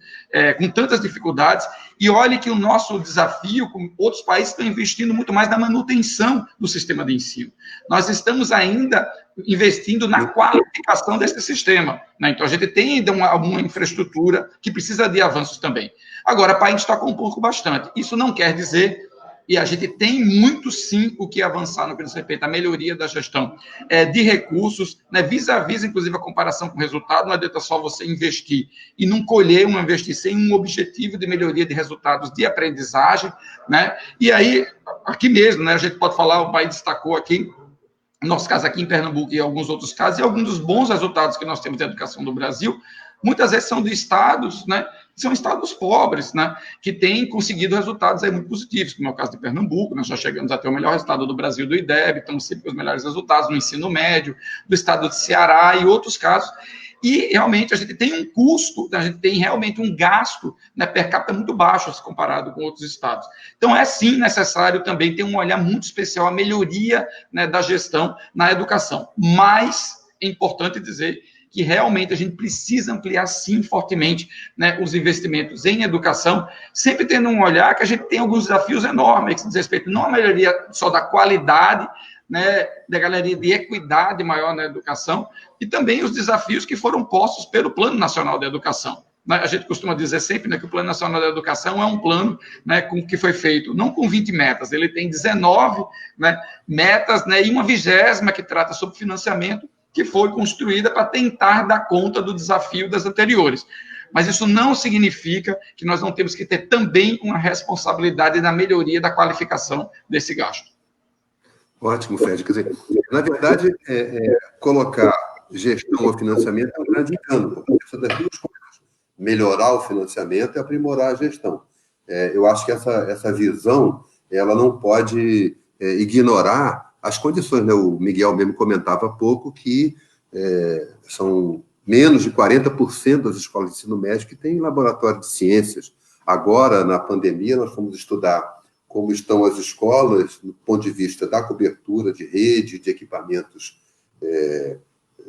com tantas dificuldades, e olhe que o nosso desafio, como outros países, estão investindo muito mais na manutenção do sistema de ensino. Nós estamos ainda investindo na qualificação desse sistema, né? Então, a gente tem ainda uma infraestrutura que precisa de avanços também. Agora, para a gente destacou um pouco bastante. Isso não quer dizer, e a gente tem muito, sim, o que avançar no que diz respeito à melhoria da gestão de recursos, né, vis-à-vis, inclusive, a comparação com o resultado. Não adianta só você investir e não colher investir sem um objetivo de melhoria de resultados de aprendizagem, né? E aí, aqui mesmo, né, a gente pode falar, o país destacou aqui, no nosso caso aqui em Pernambuco e alguns outros casos, e alguns dos bons resultados que nós temos de educação do Brasil, muitas vezes são de estados, né, são estados pobres, né, que têm conseguido resultados aí muito positivos, como é o caso de Pernambuco. Nós já chegamos a ter o melhor resultado do Brasil do IDEB, estamos sempre com os melhores resultados no ensino médio, do estado de Ceará e outros casos. E, realmente, a gente tem um custo, a gente tem realmente um gasto, né, per capita muito baixo, se comparado com outros estados. Então, é sim necessário também ter um olhar muito especial à melhoria, né, da gestão na educação. Mas é importante dizer que realmente a gente precisa ampliar, sim, fortemente, né, os investimentos em educação, sempre tendo um olhar que a gente tem alguns desafios enormes que diz respeito não à melhoria só da qualidade, né, da galeria de equidade maior na educação, e também os desafios que foram postos pelo Plano Nacional de Educação. A gente costuma dizer sempre, né, que o Plano Nacional da Educação é um plano, né, que foi feito não com 20 metas, ele tem 19, né, metas, né, e uma 20ª que trata sobre financiamento, que foi construída para tentar dar conta do desafio das anteriores. Mas isso não significa que nós não temos que ter também uma responsabilidade na melhoria da qualificação desse gasto. Ótimo, Fred. Quer dizer, Na verdade, colocar gestão ou financiamento é um grande engano, porque precisa das duas coisas. Melhorar o financiamento e aprimorar a gestão. Eu acho que essa visão ela não pode ignorar as condições, né? O Miguel mesmo comentava há pouco que são menos de 40% das escolas de ensino médio que têm laboratório de ciências. Agora, na pandemia, nós fomos estudar como estão as escolas do ponto de vista da cobertura de rede, de equipamentos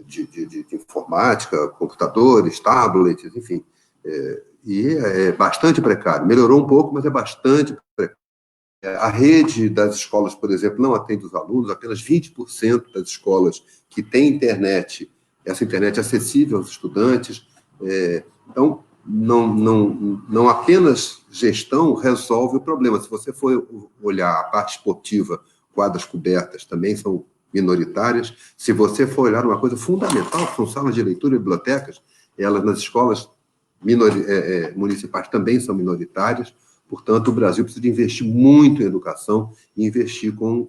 de informática, computadores, tablets, enfim. E é bastante precário. Melhorou um pouco, mas é bastante precário. A rede das escolas, por exemplo, não atende os alunos, apenas 20% das escolas que têm internet, essa internet é acessível aos estudantes. Então, não apenas gestão resolve o problema. Se você for olhar a parte esportiva, quadras cobertas também são minoritárias. Se você for olhar uma coisa fundamental, que são salas de leitura e bibliotecas, elas nas escolas municipais também são minoritárias. Portanto, o Brasil precisa de investir muito em educação e investir com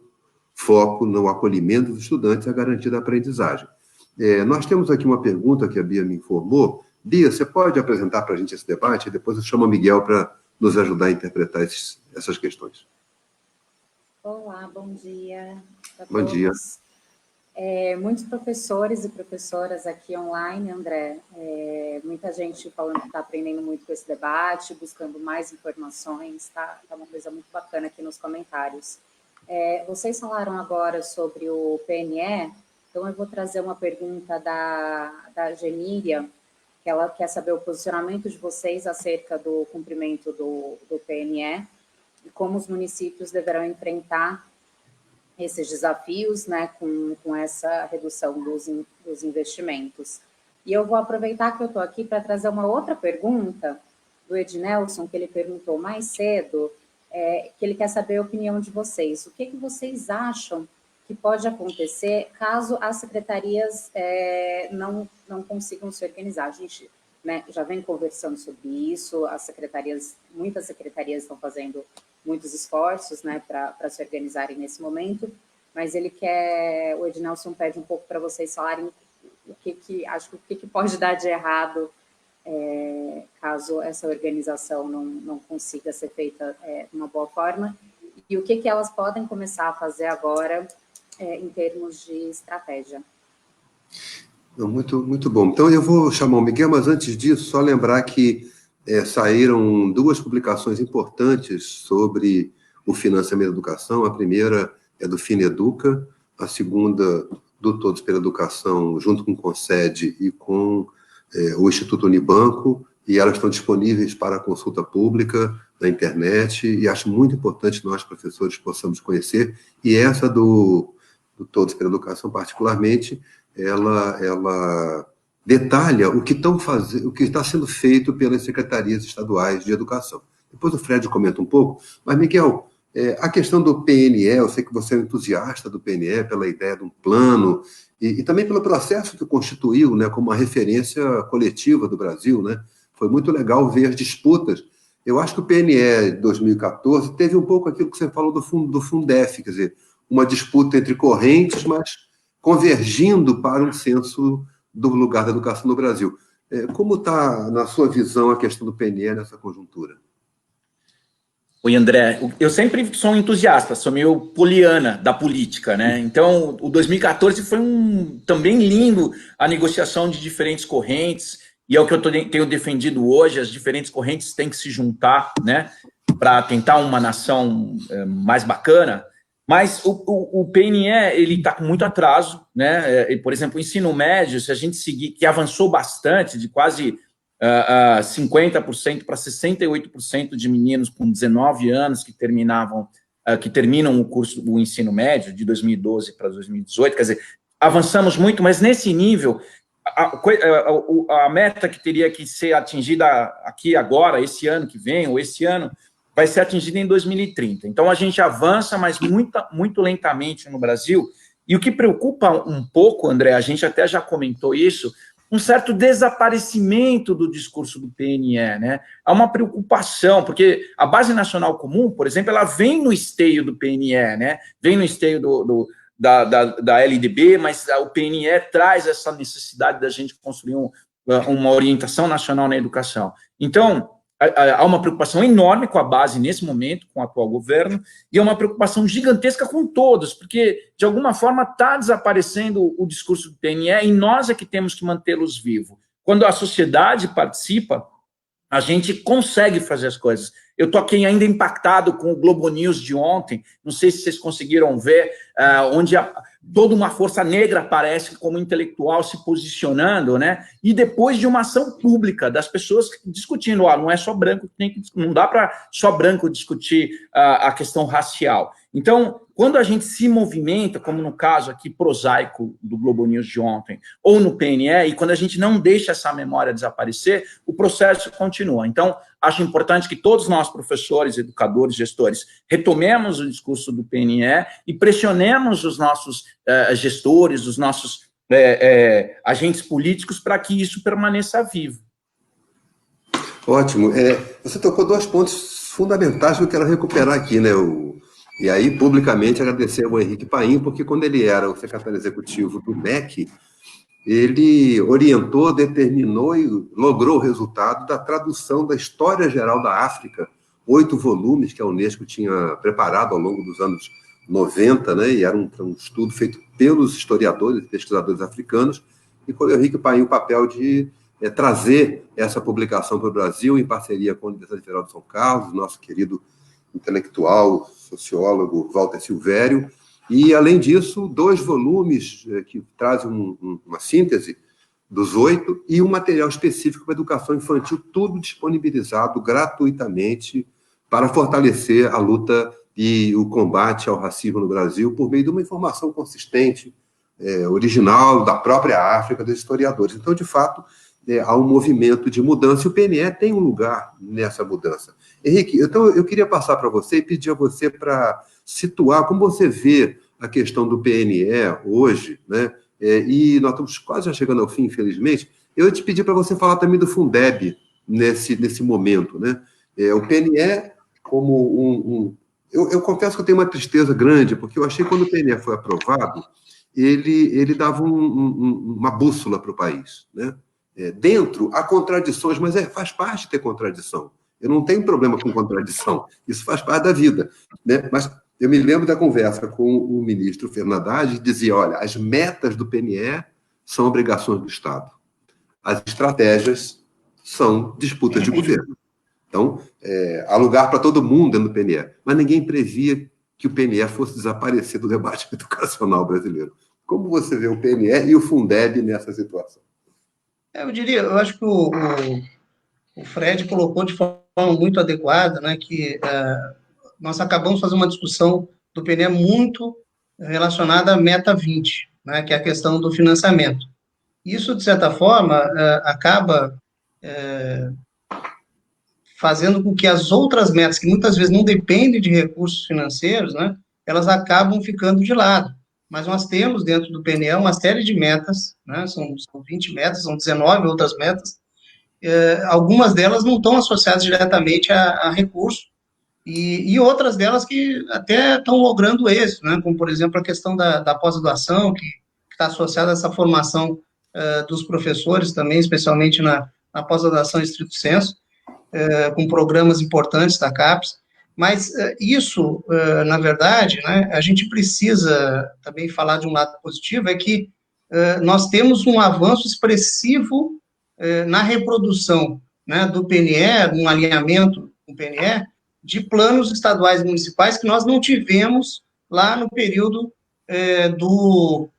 foco no acolhimento dos estudantes e a garantia da aprendizagem. Nós temos aqui uma pergunta que a Bia me informou. Bia, você pode apresentar para a gente esse debate? E depois eu chamo o Miguel para nos ajudar a interpretar essas questões. Olá, bom dia a todos. Bom dia. Muitos professores e professoras aqui online, André. Muita gente falando que está aprendendo muito com esse debate, buscando mais informações, tá uma coisa muito bacana aqui nos comentários. Vocês falaram agora sobre o PNE, então eu vou trazer uma pergunta da Gemília, que ela quer saber o posicionamento de vocês acerca do cumprimento do PNE e como os municípios deverão enfrentar esses desafios, né, com essa redução dos investimentos. E eu vou aproveitar que eu estou aqui para trazer uma outra pergunta do Ednelson, que ele perguntou mais cedo, que ele quer saber a opinião de vocês. O que vocês acham que pode acontecer caso as secretarias não consigam se organizar? A gente, né, já vem conversando sobre isso, muitas secretarias estão fazendo muitos esforços, né, para se organizarem nesse momento, mas o Ednelson pede um pouco para vocês falarem o que pode dar de errado caso essa organização não consiga ser feita de uma boa forma, e o que elas podem começar a fazer agora em termos de estratégia. Muito, muito bom. Então, eu vou chamar o Miguel, mas antes disso, só lembrar que saíram duas publicações importantes sobre o financiamento da educação. A primeira é do Fineduca, a segunda do Todos pela Educação, junto com o Concede e com o Instituto Unibanco, e elas estão disponíveis para consulta pública na internet, e acho muito importante nós, professores, possamos conhecer. E essa do Todos pela Educação, particularmente, ela detalha o que está sendo feito pelas secretarias estaduais de educação. Depois o Fred comenta um pouco, mas, Miguel, a questão do PNE, eu sei que você é um entusiasta do PNE, pela ideia de um plano, e também pelo processo que constituiu, né, como uma referência coletiva do Brasil, né? Foi muito legal ver as disputas. Eu acho que o PNE de 2014 teve um pouco aquilo que você falou do Fundef, quer dizer, uma disputa entre correntes, mas convergindo para um senso do lugar da educação no Brasil. Como está, na sua visão, a questão do PNE nessa conjuntura? Oi, André. Eu sempre sou um entusiasta, sou meio poliana da política, né? Então, o 2014 foi também lindo, a negociação de diferentes correntes, e é o que eu tenho defendido hoje, as diferentes correntes têm que se juntar, né, para tentar uma nação mais bacana. Mas o PNE, ele está com muito atraso, né? Por exemplo, o ensino médio, se a gente seguir, que avançou bastante, de quase 50% para 68% de meninos com 19 anos que terminam o ensino médio, de 2012 para 2018, quer dizer, avançamos muito, mas nesse nível, a meta que teria que ser atingida aqui agora, esse ano que vem, ou esse ano, vai ser atingida em 2030. Então, a gente avança, mas muito lentamente no Brasil. E o que preocupa um pouco, André, a gente até já comentou isso, um certo desaparecimento do discurso do PNE, né? Há uma preocupação, porque a Base Nacional Comum, por exemplo, ela vem no esteio do PNE, né? Vem no esteio da LDB, mas o PNE traz essa necessidade da gente construir uma orientação nacional na educação. Então, há uma preocupação enorme com a base nesse momento, com o atual governo, e é uma preocupação gigantesca com todos, porque, de alguma forma, está desaparecendo o discurso do PNE e nós é que temos que mantê-los vivos. Quando a sociedade participa, a gente consegue fazer as coisas. Eu estou aqui ainda impactado com o Globo News de ontem, não sei se vocês conseguiram ver, onde toda uma força negra aparece como intelectual se posicionando, né? E depois de uma ação pública das pessoas discutindo, não é só branco, não dá para só branco discutir a questão racial. Então, quando a gente se movimenta, como no caso aqui prosaico do Globo News de ontem, ou no PNE, e quando a gente não deixa essa memória desaparecer, o processo continua. Então, acho importante que todos nós, professores, educadores, gestores, retomemos o discurso do PNE e pressionemos os nossos gestores, os nossos agentes políticos para que isso permaneça vivo. Ótimo. Você tocou 2 pontos fundamentais que eu quero recuperar aqui, né? E aí, publicamente, agradecer ao Henrique Paim, porque quando ele era o secretário executivo do MEC, ele orientou, determinou e logrou o resultado da tradução da História Geral da África, 8 volumes que a Unesco tinha preparado ao longo dos anos 90, né? E era um estudo feito pelos historiadores e pesquisadores africanos, e com o Henrique Paim o papel de trazer essa publicação para o Brasil, em parceria com a Universidade Federal de São Carlos, nosso querido intelectual, sociólogo Walter Silvério, e, além disso, 2 volumes que trazem uma síntese dos 8 e um material específico para a educação infantil, tudo disponibilizado gratuitamente para fortalecer a luta e o combate ao racismo no Brasil por meio de uma informação consistente, original, da própria África, dos historiadores. Então, de fato, há um movimento de mudança, e o PNE tem um lugar nessa mudança. Henrique, então eu queria passar para você e pedir a você para situar como você vê a questão do PNE hoje, né? E nós estamos quase já chegando ao fim, infelizmente. Eu te pedi para você falar também do Fundeb nesse momento, né? O PNE como eu confesso que eu tenho uma tristeza grande, porque eu achei que quando o PNE foi aprovado, ele dava uma bússola para o país, né? Dentro, há contradições, mas faz parte ter contradição. Eu não tenho problema com contradição, isso faz parte da vida, né? Mas eu me lembro da conversa com o ministro Fernando Haddad, que dizia, olha, as metas do PNE são obrigações do Estado, as estratégias são disputas de governo. Então, há lugar para todo mundo dentro do PNE, mas ninguém previa que o PNE fosse desaparecer do debate educacional brasileiro. Como você vê o PNE e o Fundeb nessa situação? Eu acho que o Fred colocou de forma muito adequada, né, que nós acabamos de fazer uma discussão do PNE muito relacionada à Meta 20, né, que é a questão do financiamento. Isso, de certa forma, acaba fazendo com que as outras metas, que muitas vezes não dependem de recursos financeiros, né, elas acabam ficando de lado. Mas nós temos dentro do PNE uma série de metas, né, são 20 metas, são 19 outras metas, algumas delas não estão associadas diretamente a recurso, e outras delas que até estão logrando êxito, né, como, por exemplo, a questão da pós-graduação, que está associada a essa formação dos professores também, especialmente na pós-graduação em estrito senso, com programas importantes da CAPES. Mas isso, na verdade, né, a gente precisa também falar de um lado positivo, é que nós temos um avanço expressivo na reprodução, né, do PNE, um alinhamento com o PNE, de planos estaduais e municipais que nós não tivemos lá no período do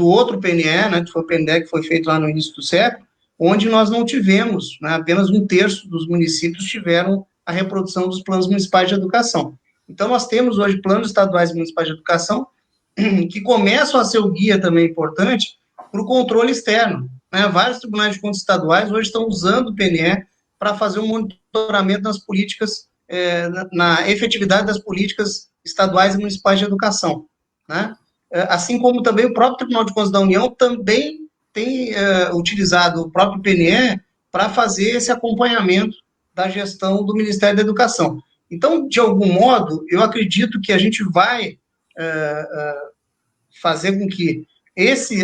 outro PNE, né, que foi o PNE que foi feito lá no início do século, onde nós não tivemos, né, apenas 1/3 dos municípios tiveram a reprodução dos planos municipais de educação. Então, nós temos hoje planos estaduais e municipais de educação que começam a ser o guia também importante para o controle externo, né? Vários tribunais de contas estaduais hoje estão usando o PNE para fazer um monitoramento das políticas, na efetividade das políticas estaduais e municipais de educação, né? Assim como também o próprio Tribunal de Contas da União também tem utilizado o próprio PNE para fazer esse acompanhamento da gestão do Ministério da Educação. Então, de algum modo, eu acredito que a gente vai fazer com que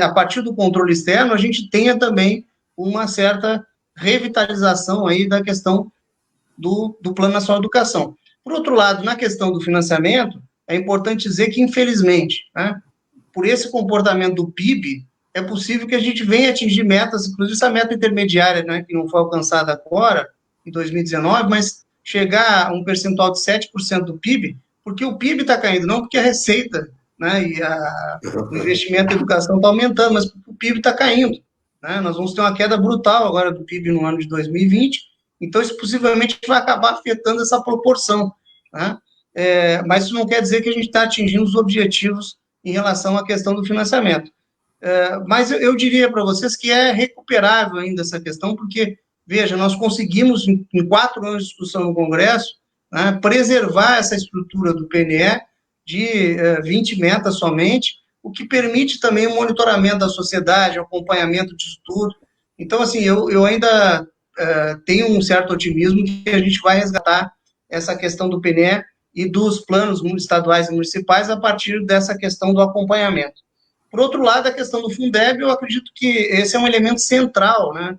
a partir do controle externo, a gente tenha também uma certa revitalização aí da questão do Plano Nacional de Educação. Por outro lado, na questão do financiamento, é importante dizer que, infelizmente, né, por esse comportamento do PIB, é possível que a gente venha atingir metas, inclusive essa meta intermediária, né, que não foi alcançada agora, em 2019, mas chegar a um percentual de 7% do PIB, porque o PIB está caindo, não porque a receita, né, e o investimento em educação está aumentando, mas porque o PIB está caindo. Né? Nós vamos ter uma queda brutal agora do PIB no ano de 2020, então isso possivelmente vai acabar afetando essa proporção. Né? Mas isso não quer dizer que a gente está atingindo os objetivos em relação à questão do financiamento. Mas eu diria para vocês que é recuperável ainda essa questão, porque, veja, nós conseguimos, em 4 anos de discussão no Congresso, né, preservar essa estrutura do PNE de 20 metas somente, o que permite também o monitoramento da sociedade, o acompanhamento disso tudo. Então, assim, eu ainda tenho um certo otimismo de que a gente vai resgatar essa questão do PNE e dos planos estaduais e municipais a partir dessa questão do acompanhamento. Por outro lado, a questão do Fundeb, eu acredito que esse é um elemento central, né?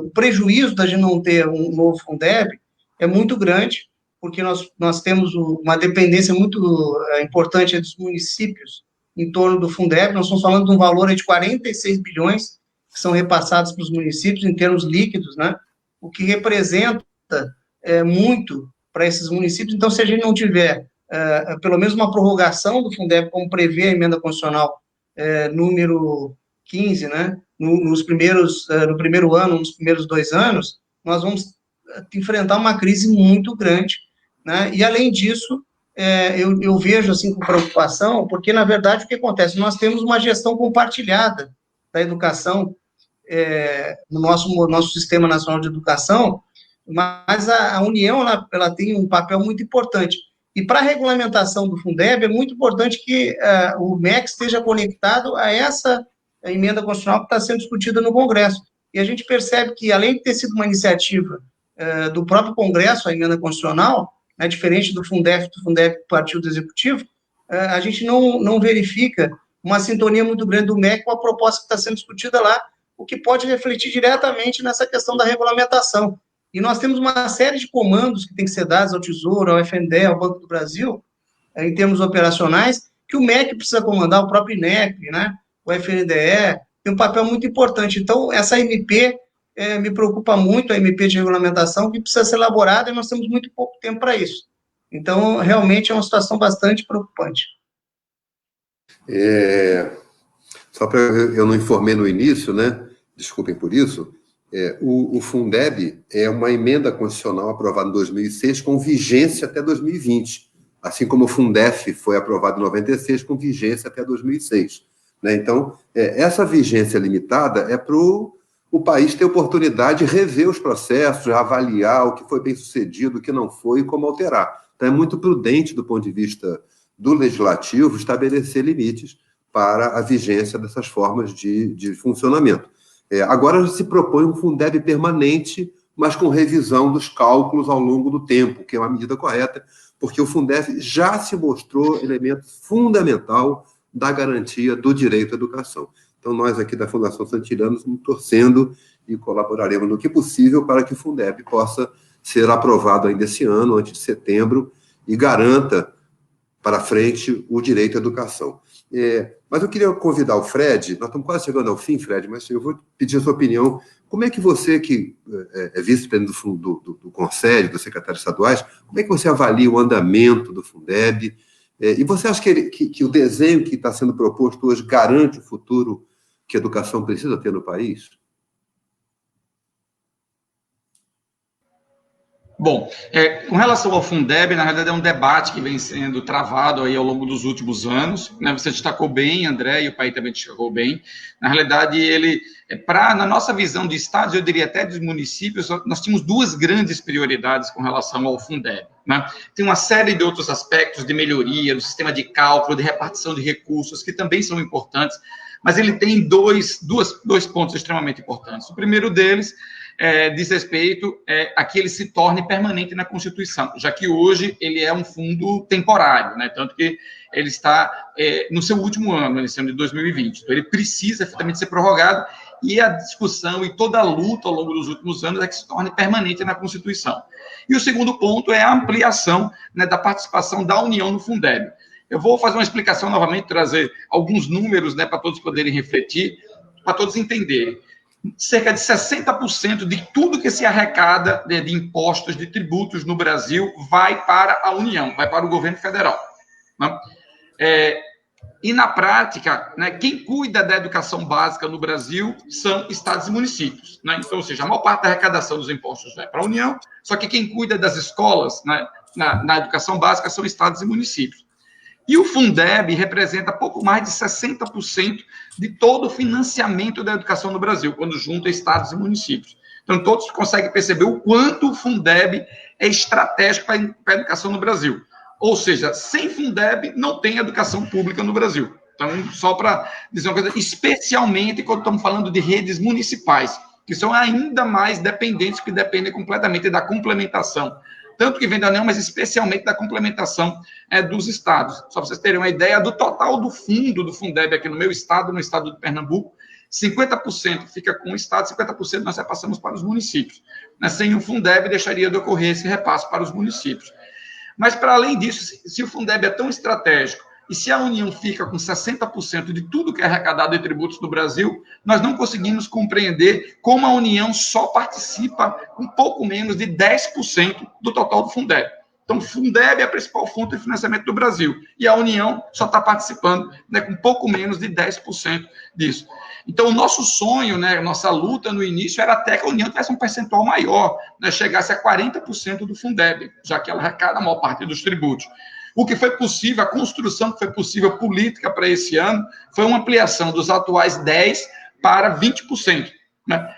O prejuízo da gente não ter um novo Fundeb é muito grande, porque nós temos uma dependência muito importante dos municípios em torno do Fundeb. Nós estamos falando de um valor de 46 bilhões que são repassados para os municípios em termos líquidos, né? O que representa muito para esses municípios. Então, se a gente não tiver pelo menos uma prorrogação do Fundeb, como prevê a emenda constitucional número 15, né? No primeiro ano, nos primeiros 2 anos, nós vamos enfrentar uma crise muito grande, né? E, além disso, eu vejo, assim, com preocupação, porque, na verdade, o que acontece? Nós temos uma gestão compartilhada da educação no nosso Sistema Nacional de Educação, mas a União, ela tem um papel muito importante. E, para a regulamentação do Fundeb, é muito importante que o MEC esteja conectado a essa emenda constitucional que está sendo discutida no Congresso. E a gente percebe que, além de ter sido uma iniciativa do próprio Congresso, a emenda constitucional, né, diferente do Fundeb Partido do Executivo, a gente não verifica uma sintonia muito grande do MEC com a proposta que está sendo discutida lá, o que pode refletir diretamente nessa questão da regulamentação. E nós temos uma série de comandos que têm que ser dados ao Tesouro, ao FNDE, ao Banco do Brasil, em termos operacionais, que o MEC precisa comandar, o próprio INEP, né, o FNDE, tem um papel muito importante. Então, essa MP me preocupa muito, a MP de regulamentação, que precisa ser elaborada, e nós temos muito pouco tempo para isso. Então, realmente é uma situação bastante preocupante. Só para eu não informei no início, né? Desculpem por isso. O Fundeb é uma emenda constitucional aprovada em 2006 com vigência até 2020, assim como o Fundef foi aprovado em 96 com vigência até 2006. Né? Então, essa vigência limitada é para o país ter oportunidade de rever os processos, avaliar o que foi bem sucedido, o que não foi e como alterar. Então, é muito prudente, do ponto de vista do legislativo, estabelecer limites para a vigência dessas formas de funcionamento. Agora se propõe um Fundeb permanente, mas com revisão dos cálculos ao longo do tempo, que é uma medida correta, porque o Fundeb já se mostrou elemento fundamental da garantia do direito à educação. Então, nós aqui da Fundação Santillana estamos torcendo e colaboraremos no que possível para que o Fundeb possa ser aprovado ainda esse ano, antes de setembro, e garanta para frente o direito à educação. Mas eu queria convidar o Fred, nós estamos quase chegando ao fim, Fred, mas eu vou pedir a sua opinião. Como é que você, que é vice-presidente do Conselho, dos secretários estaduais, como é que você avalia o andamento do Fundeb? E você acha que o desenho que está sendo proposto hoje garante o futuro que a educação precisa ter no país? Bom, com relação ao Fundeb, na realidade é um debate que vem sendo travado aí ao longo dos últimos anos, né? Você destacou bem, André, e o Pai também destacou bem. Na realidade, ele, na nossa visão de estados, eu diria até dos municípios, nós tínhamos 2 grandes prioridades com relação ao Fundeb, né? Tem uma série de outros aspectos de melhoria do sistema de cálculo, de repartição de recursos, que também são importantes, mas ele tem dois pontos extremamente importantes. O primeiro deles diz respeito a que ele se torne permanente na Constituição, já que hoje ele é um fundo temporário, né? Tanto que ele está no seu último ano, nesse ano de 2020. Então, ele precisa efetivamente ser prorrogado, e a discussão e toda a luta ao longo dos últimos anos é que se torne permanente na Constituição. E o segundo ponto é a ampliação, né, da participação da União no Fundeb. Eu vou fazer uma explicação novamente, trazer alguns números, né, para todos poderem refletir, para todos entenderem. Cerca de 60% de tudo que se arrecada de impostos, de tributos no Brasil, vai para a União, vai para o governo federal. Né? E, na prática, né, quem cuida da educação básica no Brasil são estados e municípios. Né? Então, ou seja, a maior parte da arrecadação dos impostos vai para a União, só que quem cuida das escolas, né, na educação básica são estados e municípios. E o Fundeb representa pouco mais de 60% de todo o financiamento da educação no Brasil, quando junta estados e municípios. Então, todos conseguem perceber o quanto o Fundeb é estratégico para a educação no Brasil. Ou seja, sem Fundeb não tem educação pública no Brasil. Então, só para dizer uma coisa, especialmente quando estamos falando de redes municipais, que são ainda mais dependentes, que dependem completamente da complementação, tanto que vem da União, mas especialmente da complementação dos estados. Só para vocês terem uma ideia do total do fundo do Fundeb aqui no meu estado, no estado de Pernambuco, 50% fica com o estado, 50% nós repassamos para os municípios. Sem o Fundeb, deixaria de ocorrer esse repasse para os municípios. Mas, para além disso, se o Fundeb é tão estratégico, e se a União fica com 60% de tudo que é arrecadado em tributos no Brasil, nós não conseguimos compreender como a União só participa com pouco menos de 10% do total do Fundeb. Então, o Fundeb é a principal fonte de financiamento do Brasil, e a União só está participando, né, com pouco menos de 10% disso. Então, o nosso sonho, né, nossa luta no início era até que a União tivesse um percentual maior, né, chegasse a 40% do Fundeb, já que ela arrecada a maior parte dos tributos. O que foi possível, a construção que foi possível política para esse ano, foi uma ampliação dos atuais 10% para 20%. Né?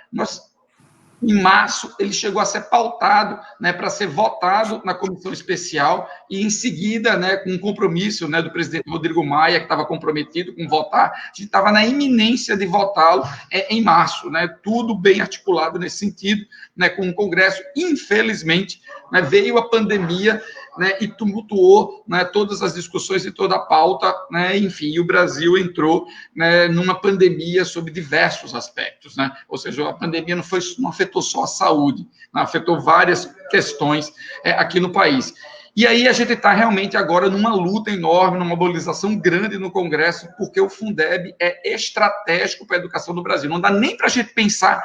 Em março, ele chegou a ser pautado, né, para ser votado na comissão especial, e em seguida, né, com um compromisso, né, do presidente Rodrigo Maia, que estava comprometido com votar, a gente estava na iminência de votá-lo em março, né, tudo bem articulado nesse sentido, né, com o Congresso. Infelizmente, né, veio a pandemia, né, e tumultuou, né, todas as discussões e toda a pauta, né, enfim, e o Brasil entrou, né, numa pandemia sob diversos aspectos, né, ou seja, a pandemia não afetou só a saúde, né, afetou várias questões aqui no país. E aí a gente está realmente agora numa luta enorme, numa mobilização grande no Congresso, porque o Fundeb é estratégico para a educação do Brasil. Não dá nem para a gente pensar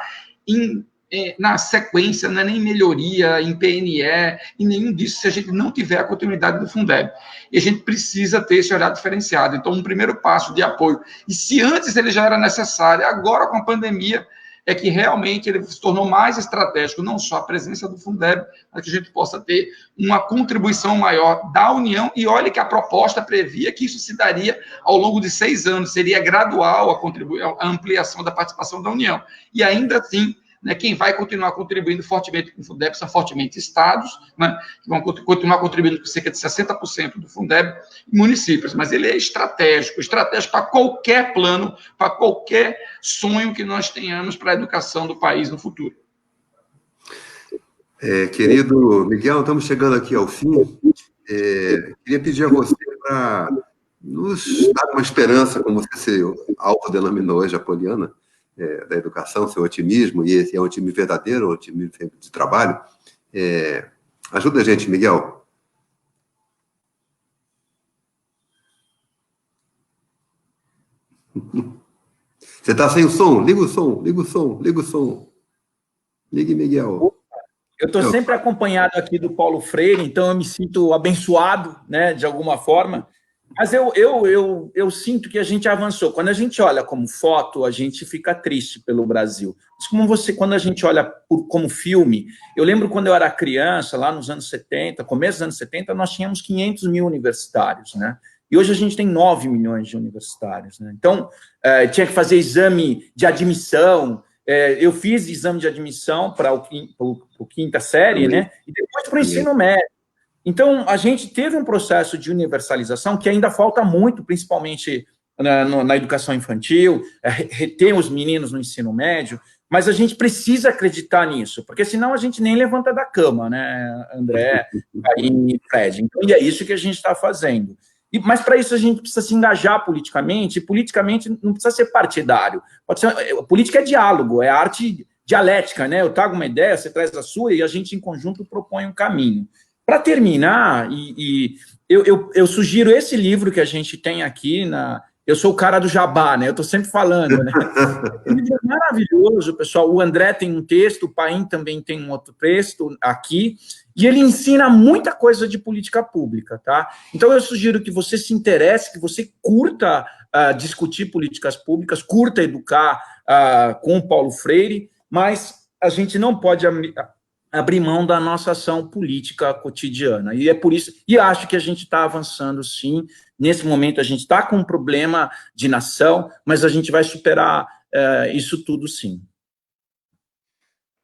na sequência, não é nem melhoria, em PNE, em nenhum disso, se a gente não tiver a continuidade do Fundeb. E a gente precisa ter esse olhar diferenciado. Então, um primeiro passo de apoio. E se antes ele já era necessário, agora com a pandemia, é que realmente ele se tornou mais estratégico, não só a presença do Fundeb, mas que a gente possa ter uma contribuição maior da União. E olha que a proposta previa que isso se daria ao longo de 6 anos, seria gradual a ampliação da participação da União. E ainda assim, né, quem vai continuar contribuindo fortemente com o Fundeb são fortemente estados, né, que vão continuar contribuindo com cerca de 60% do Fundeb, e municípios. Mas ele é estratégico para qualquer plano, para qualquer sonho que nós tenhamos para a educação do país no futuro. Querido Miguel, estamos chegando aqui ao fim. Queria pedir a você para nos dar uma esperança, como você se autodenominou hoje, apoliana, da educação, seu otimismo, e esse é um otimismo verdadeiro, um otimismo de trabalho. Ajuda a gente, Miguel. Você está sem o som? Liga o som, liga o som, liga o som. Ligue, Miguel. Eu estou sempre acompanhado aqui do Paulo Freire, então eu me sinto abençoado, né, de alguma forma. Mas eu sinto que a gente avançou. Quando a gente olha como foto, a gente fica triste pelo Brasil. Mas quando a gente olha como filme, eu lembro quando eu era criança, lá nos anos 70, começo dos anos 70, nós tínhamos 500 mil universitários, né? E hoje a gente tem 9 milhões de universitários, né? Então, tinha que fazer exame de admissão. Eu fiz exame de admissão para o quinta série, né? E depois para o ensino médio. Então, a gente teve um processo de universalização que ainda falta muito, principalmente na educação infantil, reter os meninos no ensino médio, mas a gente precisa acreditar nisso, porque senão a gente nem levanta da cama, né, André e Fred? Então, e é isso que a gente está fazendo. Mas para isso a gente precisa se engajar politicamente, e politicamente não precisa ser partidário. Política é diálogo, é arte dialética, né? Eu trago uma ideia, você traz a sua, e a gente em conjunto propõe um caminho. Para terminar, eu sugiro esse livro que a gente tem aqui eu sou o cara do jabá, né? Eu estou sempre falando, né? Esse livro é maravilhoso, pessoal. O André tem um texto, o Paim também tem um outro texto aqui, e ele ensina muita coisa de política pública, tá? Então, eu sugiro que você se interesse, que você curta discutir políticas públicas, curta educar com o Paulo Freire, mas a gente não pode abrir mão da nossa ação política cotidiana. E é por isso, e acho que a gente está avançando, sim. Nesse momento, a gente está com um problema de nação, mas a gente vai superar isso tudo, sim.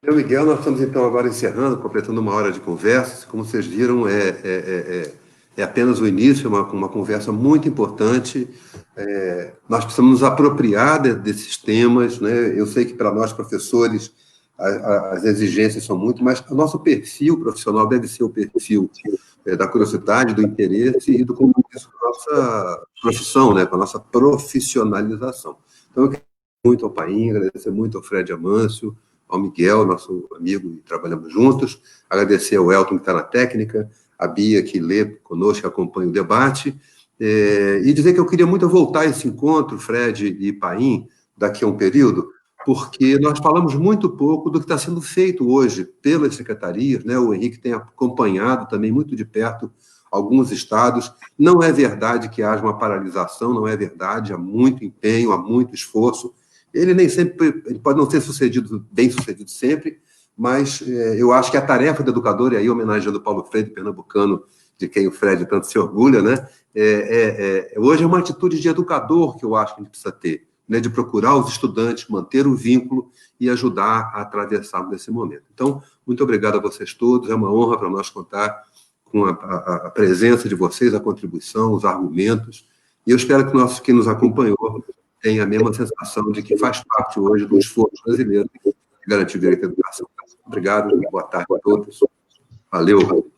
Miguel, nós estamos, então, agora encerrando, completando uma hora de conversa. Como vocês viram, é apenas o início, uma conversa muito importante. Nós precisamos nos apropriar desses temas, né? Eu sei que, para nós, professores, as exigências são muito, mas o nosso perfil profissional deve ser o perfil da curiosidade, do interesse e do compromisso com a nossa profissão, né? Com a nossa profissionalização. Então, eu quero muito ao Paim, agradecer muito ao Fred Amâncio, ao Miguel, nosso amigo, e trabalhamos juntos, agradecer ao Elton, que está na técnica, a Bia, que lê conosco, que acompanha o debate, e dizer que eu queria muito voltar a esse encontro, Fred e Paim, daqui a um período, porque nós falamos muito pouco do que está sendo feito hoje pelas secretarias, né? O Henrique tem acompanhado também muito de perto alguns estados. Não é verdade que haja uma paralisação, não é verdade, há muito empenho, há muito esforço. Ele pode não ser bem sucedido sempre, mas eu acho que a tarefa do educador, e aí homenageando o Paulo Freire, pernambucano, de quem o Fred tanto se orgulha, né? Hoje é uma atitude de educador que eu acho que a gente precisa ter, né, de procurar os estudantes, manter o vínculo e ajudar a atravessarmos esse momento. Então, muito obrigado a vocês todos, é uma honra para nós contar com a presença de vocês, a contribuição, os argumentos, e eu espero que quem nos acompanhou tenha a mesma sensação de que faz parte hoje do esforço brasileiro de garantir o direito à educação. Obrigado, boa tarde a todos. Valeu.